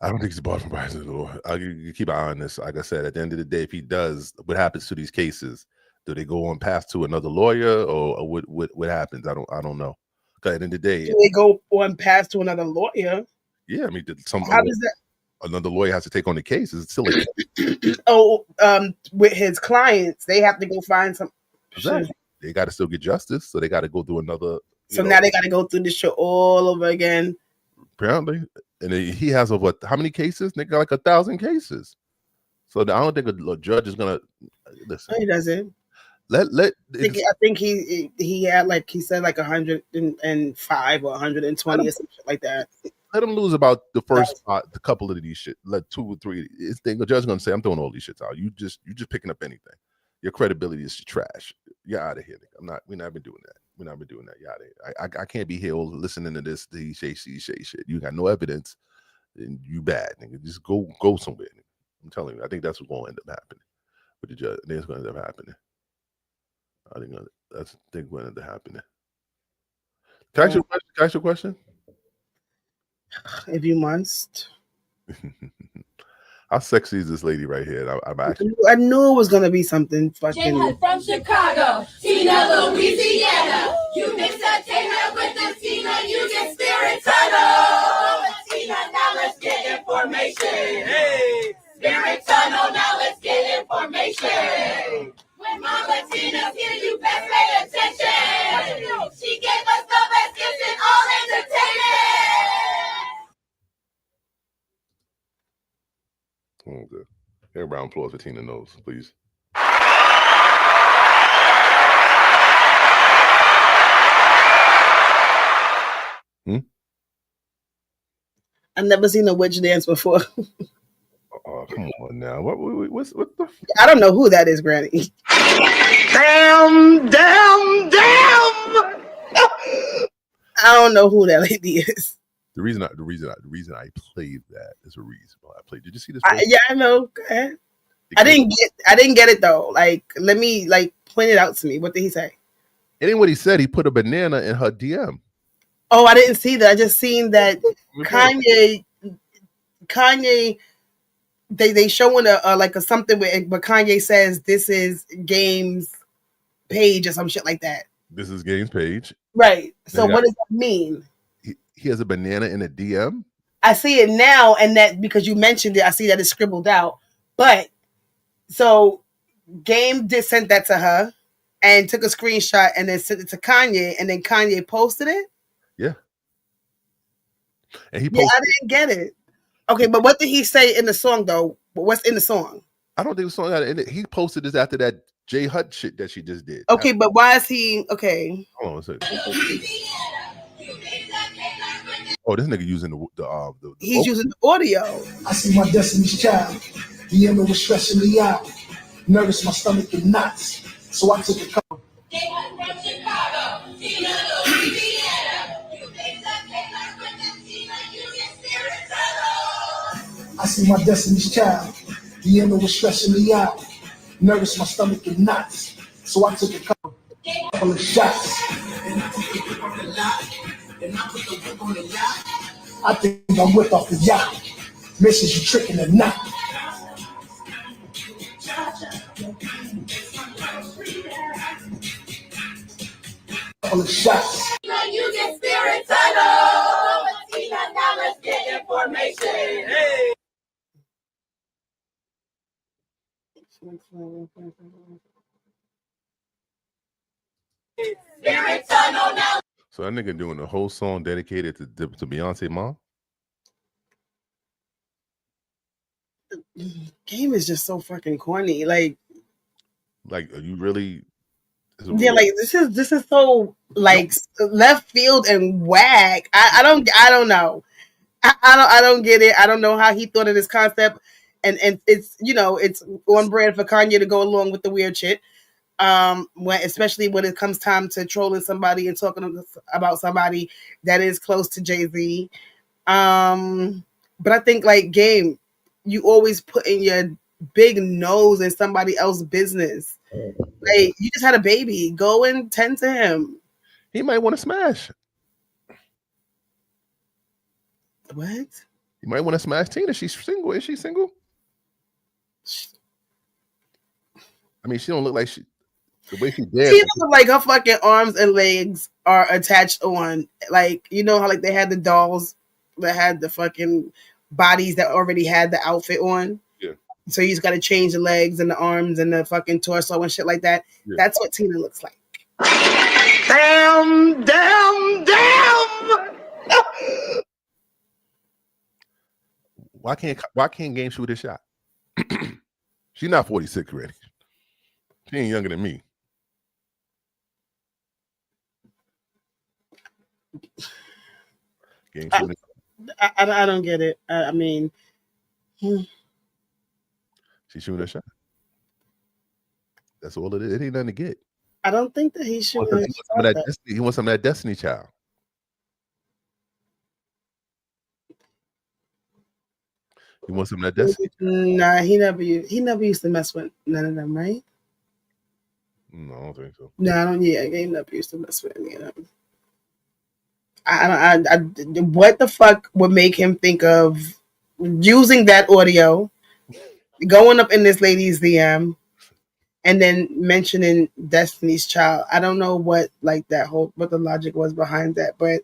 I don't think he's barred from practicing law. You keep an eye on this. Like I said, at the end of the day, if he does, what happens to these cases? Do they go on pass to another lawyer, or what happens? I don't know. Because at the end of the day, do they go on pass to another lawyer? Yeah, I mean, how does that? Another lawyer has to take on the case. It's still with his clients, they have to go find some. Exactly. They got to still get justice, so they got to go through another. So now they got to go through this shit all over again. Apparently, and he has over how many cases? They got like 1,000 cases. So I don't think a judge is gonna listen. No, he doesn't. I think he had, like he said, like 105 or 120 or something like that. Let him lose about the first a couple of these shit. Let 2 or 3. The judge gonna say, "I'm throwing all these shits out. You just picking up anything. Your credibility is trash. You're out of here. Nigga. We're not been doing that. We're not been doing that. You're out of here. I can't be here listening to this. He say shit. You got no evidence, and you bad, nigga. Just go somewhere. Nigga. I'm telling you. I think that's what's gonna end up happening with the judge. I think it's gonna end up happening. I think that's what ended up happening. Can I ask you a question? If you must. How sexy is this lady right here? I'm actually. I knew it was gonna be something fucking. From Chicago, Tina, Louisiana. You mix that Tina with the Tina, you get spirit tunnel. Tina, now let's get information. Hey, spirit tunnel, now let's get information. When Mama Tina's here, you best pay attention. She gave us the best gifts in all entertainment. Okay. Air round of applause for Tina Knows, please. I've never seen a witch dance before. Oh, come on now. What's the? I don't know who that is, Granny. Damn! I don't know who that lady is. The reason I played that is a reason why I played. Did you see this? Yeah, I know. Go ahead. I didn't get it though. Like, let me point it out to me. What did he say? It ain't what he said. He put a banana in her DM. Oh, I didn't see that. I just seen that Kanye. They showing a something but Kanye says this is Game's page or some shit like that. This is Game's page. Right. So what does that mean? He has a banana in a DM. I see it now, and that because you mentioned it, I see that it's scribbled out. But so Game did send that to her and took a screenshot and then sent it to Kanye, and then Kanye posted it. Yeah. And he posted. Yeah, I didn't get it. Okay, but what did he say in the song though? What's in the song? I don't think the song had it in it. He posted this after that J Hut shit that she just did. Okay, but why is he okay? Hold on a second. Oh, this nigga using the he's using the audio. I see my destiny's child. The yellow was stressing me out. Nervous, my stomach in knots. So I took a couple. see my destiny's child. The yellow was stressing me out. Nervous, my stomach in knots. So I took a couple of shots. I think I whipped off the yacht. Missus, you tricking or not? Couple of shots. You get spirit tunnel. Tina, now let's get information. Hey. Spirit tunnel now. So that nigga doing a whole song dedicated to Beyonce mom. Game is just so fucking corny. Like, are you really? Yeah, like this is so like left field and whack. I don't know. I don't get it. I don't know how he thought of this concept, and it's it's on brand for Kanye to go along with the weird shit. Especially when it comes time to trolling somebody and talking about somebody that is close to Jay-Z. But I think like Game, you always put in your big nose in somebody else's business. Like you just had a baby. Go and tend to him. He might want to smash. What? You might want to smash Tina. She's single. Is she single? I mean, she don't look like the way she did. She look like her fucking arms and legs are attached on. Like, you know how like they had the dolls that had the fucking bodies that already had the outfit on? Yeah. So you just got to change the legs and the arms and the fucking torso and shit like that. Yeah. That's what Tina looks like. Damn. Why can't Game shoot a shot? She's not 46 already. She ain't younger than me. Game shooting. I don't get it. I mean, she's shooting a shot. That's all it is. It ain't nothing to get. I don't think that he should. He wants some of that Destiny Child. He wants some of that Destiny. Nah, he never used to mess with none of them, right? No, I don't think so. No, I don't. Yeah, he never used to mess with any of them. I what the fuck would make him think of using that audio, going up in this lady's DM, and then mentioning Destiny's Child? I don't know what what the logic was behind that, but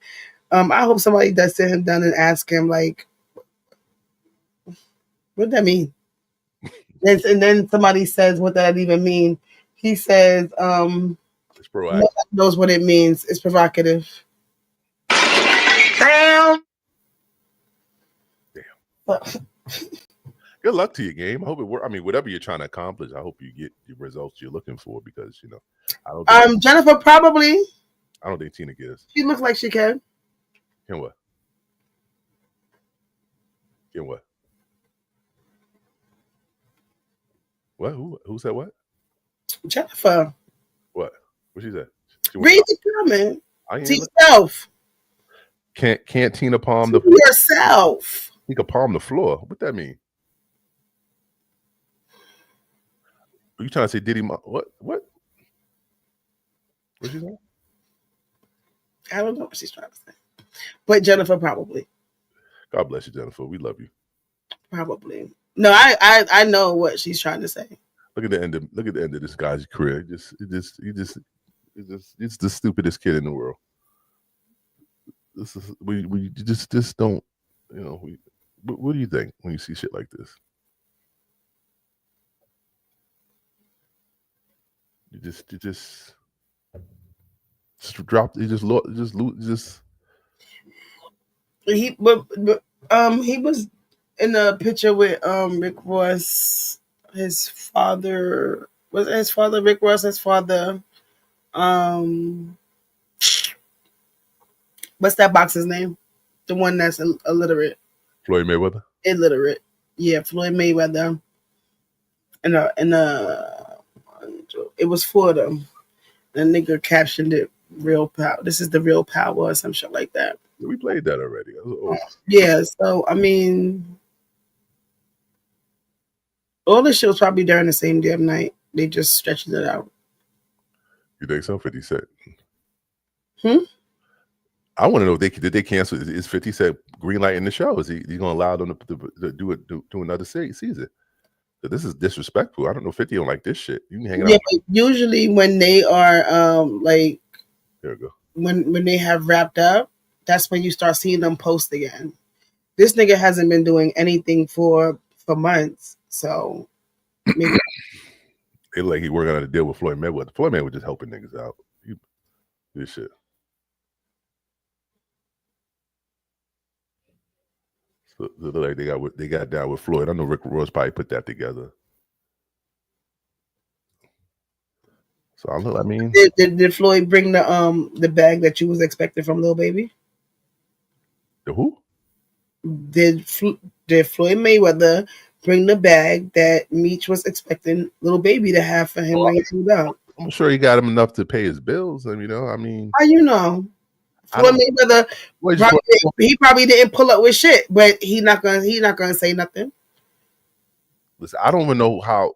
I hope somebody does sit him down and ask him like, what that mean? And then somebody says, what that even mean? He says, it's proactive. Nobody knows what it means. It's provocative. Damn. Good luck to your Game. I hope it works. I mean, whatever you're trying to accomplish, I hope you get the results you're looking for, because I don't. Jennifer probably. I don't think Tina gets. She looks like she can. Can what? Can what? What? Who said what? Jennifer. What? What she said? Read the comment. To yourself. Can't Tina palm the floor? Yourself. He could palm the floor. What that mean? Are you trying to say Diddy? What? What'd you say? I don't know what she's trying to say. But Jennifer probably. God bless you, Jennifer. We love you. Probably. No, I know what she's trying to say. Look at the end of this guy's career. He's the stupidest kid in the world. This is we just don't, what do you think when you see shit like this? You just drop. He was in a picture with Rick Ross. His father was his father. Rick Ross, his father. What's that boxer's name? The one that's illiterate. Floyd Mayweather. Illiterate. Yeah, Floyd Mayweather. And it was for them. The nigga captioned it "Real Power." This is the real power, or some shit like that. We played that already. Yeah. So I mean, All this shit was probably during the same damn night. They just stretched it out. You think so? 50 Cent. Hmm? I want to know if did they cancel? Is 50 Cent green light in the show? Is he going to allow them to do another season? So this is disrespectful. I don't know. 50 don't like this shit. You can hang it Yeah, out. but usually when they are like There we go. when they have wrapped up, that's when you start seeing them post again. This nigga hasn't been doing anything for months, so maybe. It like he working on a deal with Floyd Mayweather. Floyd Mayweather just helping niggas out. This shit. So they look like they got down with Floyd. I know Rick Ross probably put that together. So I mean, Did Floyd bring the bag that you was expecting from Lil Baby? The who? Did Floyd Mayweather bring the bag that Meech was expecting Lil Baby to have for him when he moved out? I'm sure he got him enough to pay his bills. I mean, How you know? Floyd Mayweather he probably didn't pull up with shit, but he not gonna say nothing. Listen, I don't even know how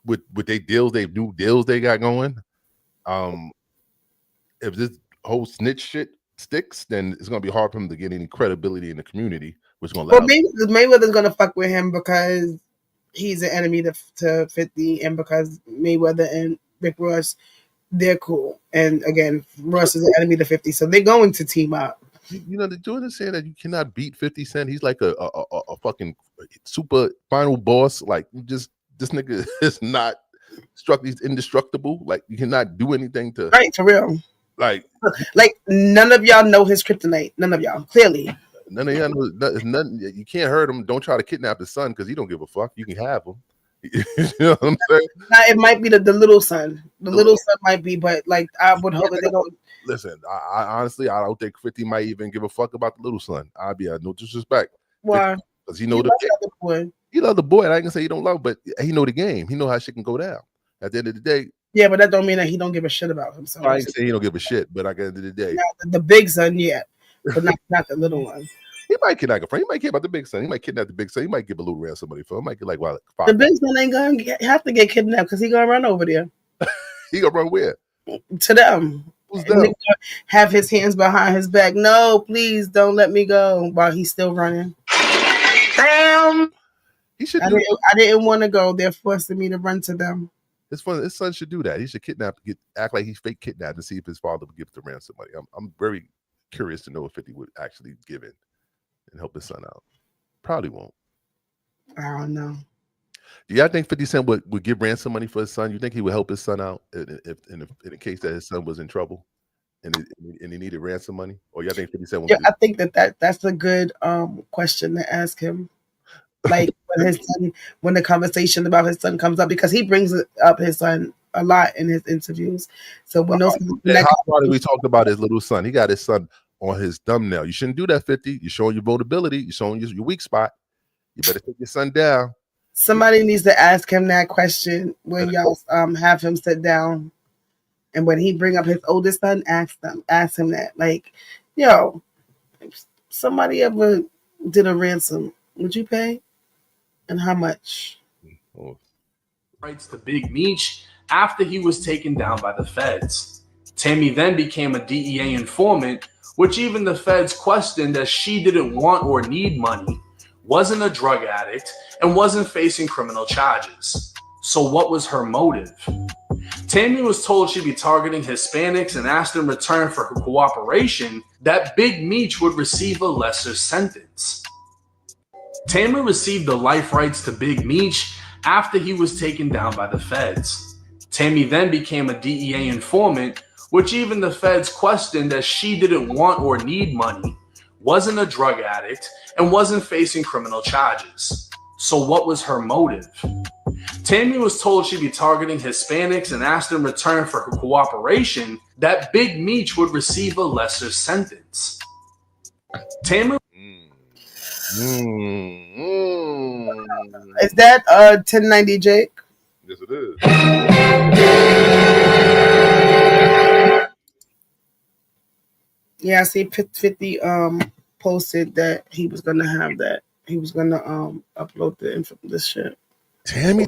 with they new deals they got going. If this whole snitch shit sticks, then it's gonna be hard for him to get any credibility in the community, which is gonna Well, allow. Mayweather's gonna fuck with him because he's an enemy to 50, and because Mayweather and Rick Ross, they're cool. And again, Ross is an enemy to 50, so they're going to team up. You know, the Jordan saying that you cannot beat 50 Cent. He's like a fucking super final boss. Like, this nigga is not he's indestructible. Like, you cannot do anything to Right, for real. Like none of y'all know his kryptonite. None of y'all, clearly. None of y'all know. It's nothing. You can't hurt him. Don't try to kidnap his son because he don't give a fuck. You can have him. You know what I'm saying? Now, it might be the little son. The little son might be, but like I would hope that they don't. Listen, I honestly, I don't think 50 might even give a fuck about the little son. I'd be no disrespect. Why? Because he know the boy. He love the boy. And I ain't gonna say he don't love, but he know the game. He know how shit can go down. At the end of the day. Yeah, but that don't mean that he don't give a shit about himself. I ain't say he don't give a shit, but at the end of the day, the big son, yeah, but not the little one. He might kidnap a friend. He might care about the big son. He might kidnap the big son. He might give a little ransom money for him. He might get like $5. The big son ain't gonna have to get kidnapped because he gonna run over there. He gonna run where? To them. Who's them? Have his hands behind his back. No, please don't let me go while he's still running. Damn. He should. I didn't want to go. They're forcing me to run to them. His son should do that. He should act like he's fake kidnapped and see if his father would give the ransom money. I'm very curious to know if 50 would actually give in and help his son out. Probably won't. I don't know. Do y'all think 50 Cent would give ransom money for his son? You think he would help his son out in the case that his son was in trouble and he needed ransom money? Or y'all think 50 Cent would? Yeah, I think that's a good question to ask him. Like when the conversation about his son comes up, because he brings up his son a lot in his interviews. So when those we talked about his little son, he got his son on his thumbnail. You shouldn't do that, 50. You're showing your vulnerability. You're showing your weak spot. You better take your son down. Somebody needs to ask him that question when y'all have him sit down, and when he bring up his oldest son, ask him that. Like, yo, if somebody ever did a ransom, would you pay? And how much? Rights to Big Meech after he was taken down by the feds. Tammy then became a DEA informant, which even the feds questioned as she didn't want or need money, wasn't a drug addict, and wasn't facing criminal charges. So what was her motive? Tammy was told she'd be targeting Hispanics and asked in return for her cooperation that Big Meech would receive a lesser sentence. Tammy received the life rights to Big Meech after he was taken down by the feds. Tammy then became a DEA informant, which even the feds questioned as she didn't want or need money, wasn't a drug addict, and wasn't facing criminal charges. So what was her motive? Tammy was told she'd be targeting Hispanics and asked in return for her cooperation that Big Meech would receive a lesser sentence. Tammy... Is that 1090 Jake? Yes, it is. Yeah, I see 50 posted that he was gonna have that. He was gonna upload this shit. Tammy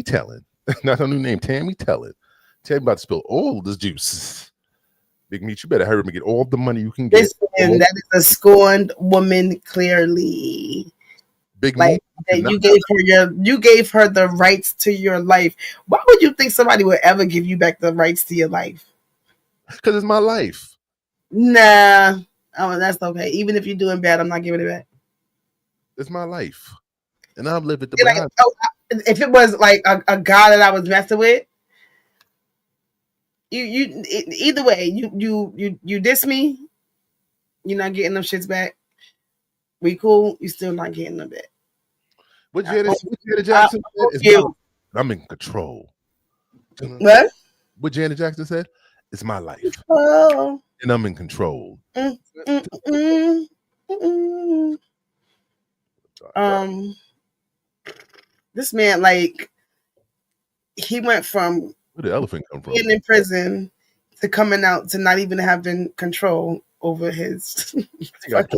Tellin. Not her new name, Tammy Tellin. Tammy about to spill all this juice. Big Meat, you better hurry up and get all the money you can get. Listen, that is a scorned woman, clearly. Big Meat, you gave her the rights to your life. Why would you think somebody would ever give you back the rights to your life? Because it's my life. Nah. Oh, that's okay. Even if you're doing bad, I'm not giving it back. It's my life. And I'm living the like, if it was like a guy that I was messing with, either way, you diss me, you're not getting them shits back. We cool, you still not getting them back. What Janet Jackson said? I'm in control. What? What Janet Jackson said? It's my life. Oh. And I'm in control. This man, like, he went from where the elephant come from? Being in prison to coming out to not even having control over his like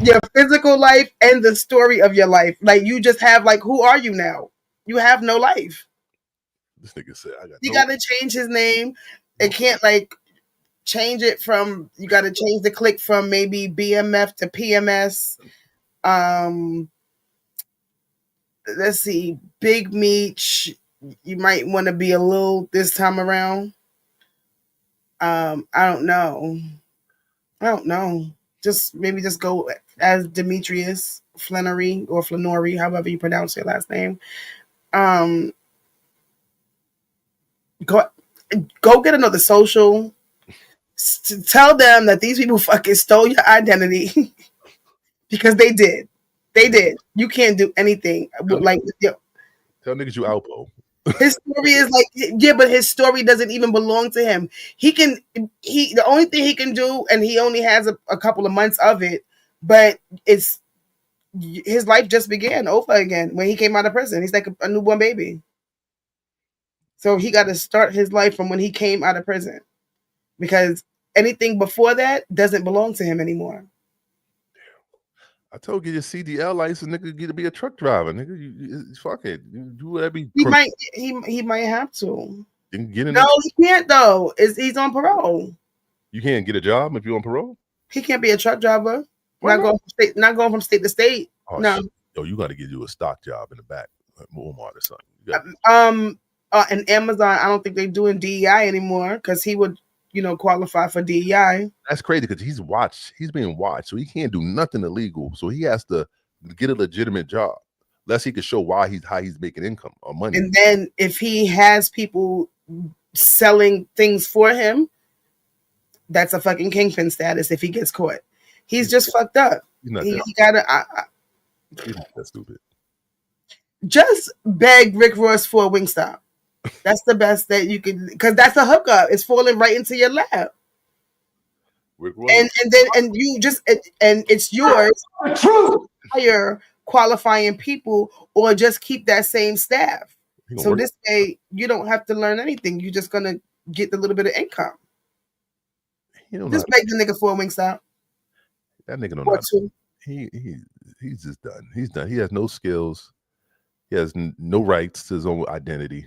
your physical life and the story of your life. Like, you just have, like, who are you now? You have no life. This nigga said, you gotta change his name. It can't, like, change it from, you gotta change the click from maybe BMF to PMS. Let's see, Big Meech, you might want to be a little this time around. I don't know. Just go as Demetrius Flannery or Flannery, however you pronounce your last name. Go get another social. Tell them that these people fucking stole your identity because they did. You can't do anything. Like, tell niggas you Alpo. His story is like, yeah, but his story doesn't even belong to him. The only thing he can do, and he only has a couple of months of it, but his life just began over again when he came out of prison. He's like a newborn baby. So he got to start his life from when he came out of prison, because anything before that doesn't belong to him anymore. I told you, your CDL license, nigga, get to be a truck driver, nigga. You fuck it. You do whatever. He might have to. You can get in. No, he can't though. He's on parole. You can't get a job if you're on parole. He can't be a truck driver. Not going from state to state. Oh, no. Shit. Yo, you got to get you a stock job in the back, at Walmart or something. And Amazon, I don't think they're doing DEI anymore because he would, qualify for DEI. That's crazy because he's being watched, so he can't do nothing illegal. So he has to get a legitimate job, lest he can show how he's making income or money. And then if he has people selling things for him, that's a fucking kingpin status if he gets caught. He's just fucked up. He's not that stupid. Just beg Rick Ross for a Wingstop. That's the best that you can, because that's a hookup. It's falling right into your lap. And it's yours. True. Hire qualifying people or just keep that same staff. So this way you don't have to learn anything. You're just gonna get a little bit of income. Just beg the nigga for a Wingstop. That nigga don't know. He's just done. He's done. He has no skills. He has no rights to his own identity.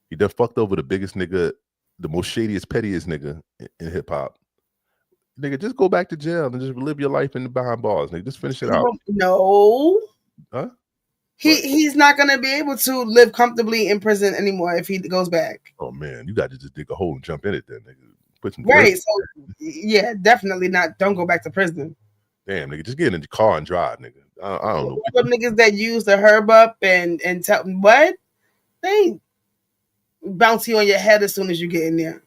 He done fucked over the biggest nigga, the most shadiest, pettiest nigga in hip hop. Nigga, just go back to jail and just live your life behind bars. Nigga, just finish it out. No. Huh? He's not gonna be able to live comfortably in prison anymore if he goes back. Oh man, you got to just dig a hole and jump in it then, nigga. Put some right. So yeah, definitely not. Don't go back to prison. Damn, nigga, just get in the car and drive, nigga. I don't know. Some niggas that use the herb up and tell what they bounce you on your head as soon as you get in there.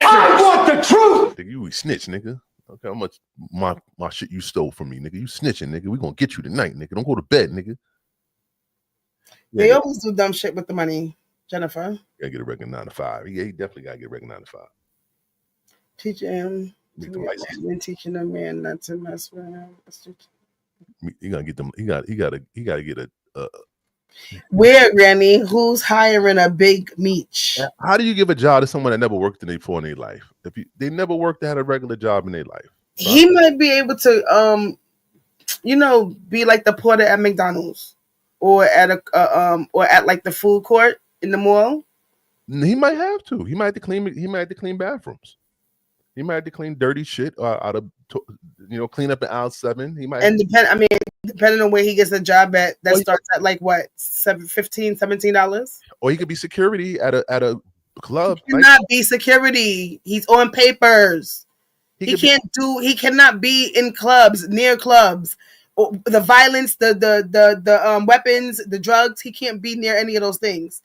I want the truth. Nigga, you snitch, nigga. Okay, how much my shit you stole from me, nigga? You snitching, nigga. We gonna get you tonight, nigga. Don't go to bed, nigga. They always do dumb shit with the money, Jennifer. Gotta get a regular 9 to 5. Yeah, he definitely gotta get a regular 9 to 5. Teach him. Teaching a man not to mess with him. You gotta get them. He gotta get a. Where, Granny? Who's hiring a Big Meech? How do you give a job to someone that never worked before in their life? If they never worked, they had a regular job in their life. He might be able to be like the porter at McDonald's or at or at like the food court in the mall. He might have to. He might have to clean. He might have to clean bathrooms. He might have to clean dirty shit out of, clean up in aisle 7. He might. And depending on where he gets a job at, that starts at like what, $17. Or he could be security at a club. He cannot be security. He's on papers. He cannot be in clubs, near clubs. Or the violence, the weapons, the drugs. He can't be near any of those things.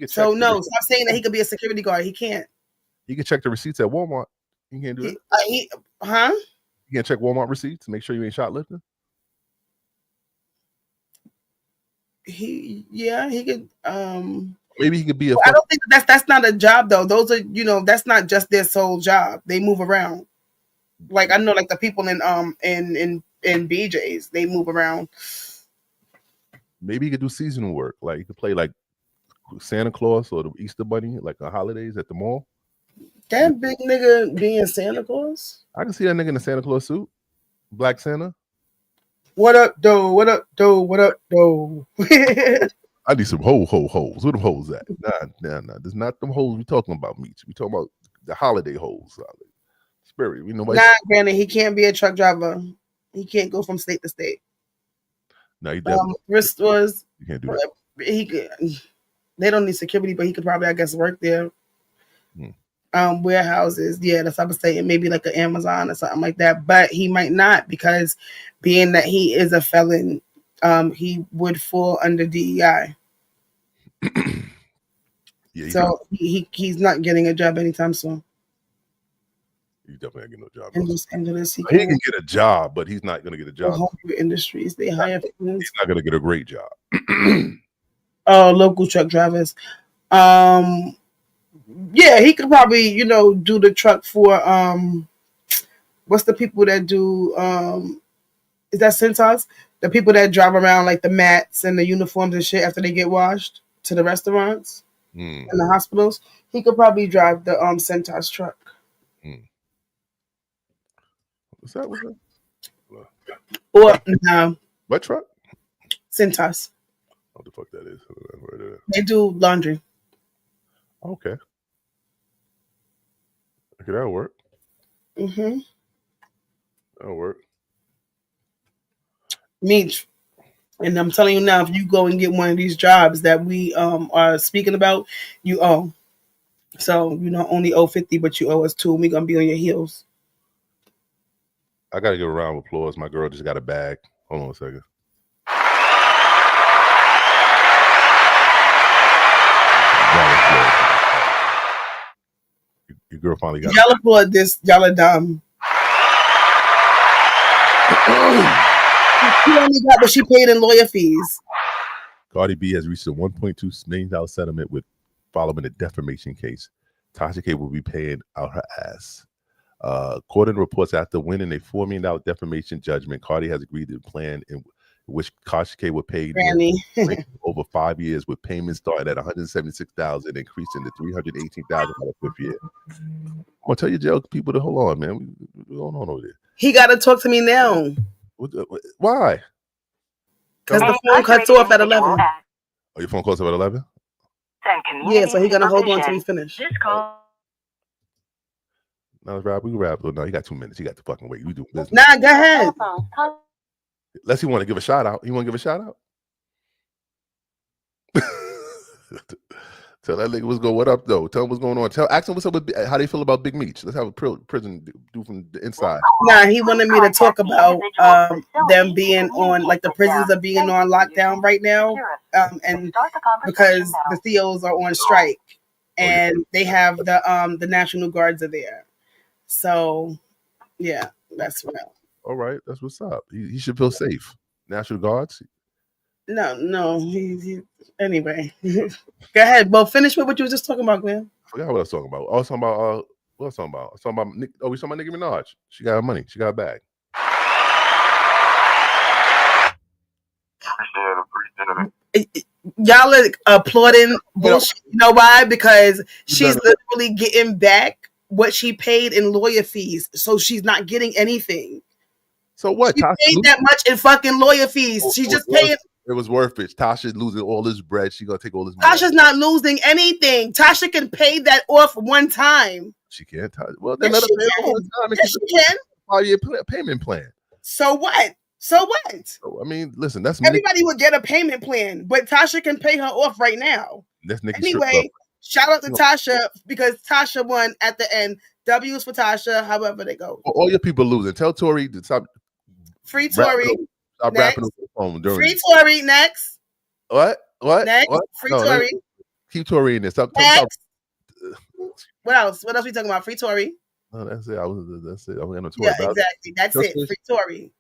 So no, stop saying that he could be a security guard. He can't. He can check the receipts at Walmart. You can't do that. You can't check Walmart receipts to make sure you ain't shoplifting. He could. Maybe he could be a. I don't think that's not a job though. Those are that's not just their sole job. They move around. Like I know, like the people in BJ's, they move around. Maybe he could do seasonal work. Like he could play like Santa Claus or the Easter Bunny, like on holidays at the mall. That big nigga being Santa Claus? I can see that nigga in a Santa Claus suit. Black Santa. What up, though? What up, though? What up, though? I need some hoes. Where them hoes at? Nah. There's not them hoes we talking about, Meech. We talking about the holiday hoes. Spirit. We know. Granted, he can't be a truck driver. He can't go from state to state. No, he definitely. Thrift stores. You can't do that. He could. They don't need security, but he could probably, I guess, work there. Warehouses, that's what I was saying, maybe like an Amazon or something like that. But he might not, because being that he is a felon, he would fall under DEI. So he's not getting a job anytime soon. He's definitely not getting no job. In Los Angeles, he can get a job, but he's not going to get a job. Industries, they hire. He's not going to get a great job. Local truck drivers. He could probably, do the truck for what's the people that do is that Centos? The people that drive around like the mats and the uniforms and shit after they get washed to the restaurants and the hospitals. He could probably drive the Centos truck. What's that? Or no. What truck? Centos. What the fuck that is? They do laundry. Okay. Okay, that'll work. That'll work. Meech. And I'm telling you now, if you go and get one of these jobs that we are speaking about, you owe. So you not only owe 50, but you owe us 2. We're gonna be on your heels. I gotta give a round of applause. My girl just got a bag. Hold on a second. Your girl finally got. Y'all applaud this. Y'all are dumb. She only got what she paid in lawyer fees. Cardi B has reached a $1.2 million settlement following a defamation case. Tasha K will be paying out her ass. According to reports, after winning a $4 million defamation judgment, Cardi has agreed to a plan in which Tasha K would pay over 5 years, with payments starting at $176,000 and increasing to $318,000 by the 5th year. I'm gonna tell you, jail people, to hold on, man. What's going on over there? He got to talk to me now. Why? Because the phone cuts off at 11. Oh, your phone calls off at 11? Yeah, so he's gonna hold on till we finish. No, we can wrap. No, you got 2 minutes. You got to fucking wait. We do business. Nah, go ahead. Unless you want to give a shout out. You want to give a shout out? Tell that nigga what's going. What up though? Tell him what's going on. Ask him what's up with how they feel about Big Meech. Let's have a prison do from the inside. Nah, he wanted me to talk about them being on, like the prisons are being on lockdown right now, and because the COs are on strike, and they have the National Guards are there. So, yeah, that's real. All right, that's what's up. He should feel safe. National Guards. No. He anyway. Go ahead. Well, finish with what you were just talking about, man. I forgot what I was talking about. I was talking about what I was talking about. I was talking about we talking about Nicki Minaj. She got her money. She got a bag. Y'all are applauding bullshit. You know why? Because she's literally getting back what she paid in lawyer fees. So she's not getting anything. So what? She paid that much in fucking lawyer fees. She just paid. It was worth it. Tasha losing all this bread. She gonna take all this money. Tasha's not losing anything. Tasha can pay that off one time. She can't. Well, then Yes, let her she pay can. all the time. Yes, she can. 5-year payment plan. So what? So what? So, I mean, listen. That's Everybody would get a payment plan, but Tasha can pay her off right now. That's Nikki strip Anyway, club. shout out to Tasha because Tasha won at the end. W's for Tasha, however they go. All your people losing. Tell Tori to stop. Free Tori. Stop Next. rapping over the phone during. Free Tori next. What? Next. What? Free Tori. Keep Tori in there. Stop. Next. What else? What else we talking about? Free Tori. No, that's it. That's it. I'm gonna Tori. Yeah, exactly. That's it. Free Tori.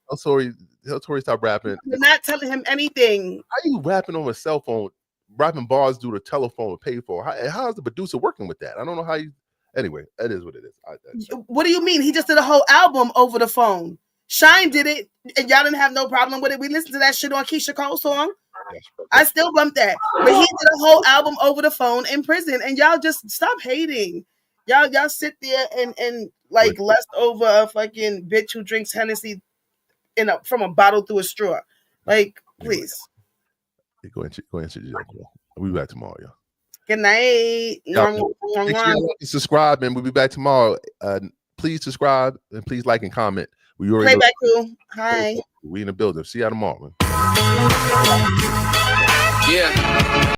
Tell Tori stop rapping. You're not telling him anything. How you rapping on a cell phone? Rapping bars through the telephone and pay for. How is the producer working with that? I don't know how you. Anyway, that is what it is. What do you mean? He just did a whole album over the phone. Shine did it, and y'all didn't have no problem with it. We listened to that shit on Keisha Cole's song. I still bumped that. But he did a whole album over the phone in prison, and y'all just stop hating. Y'all sit there and like lust over a fucking bitch who drinks Hennessy from a bottle through a straw. Like, please. Go answer your joke. We'll be back tomorrow, y'all. Good night. Make sure you subscribe, and we'll be back tomorrow. Please subscribe and please like and comment. We already Playback crew. Hi. We in the building. See y'all tomorrow, man. Yeah.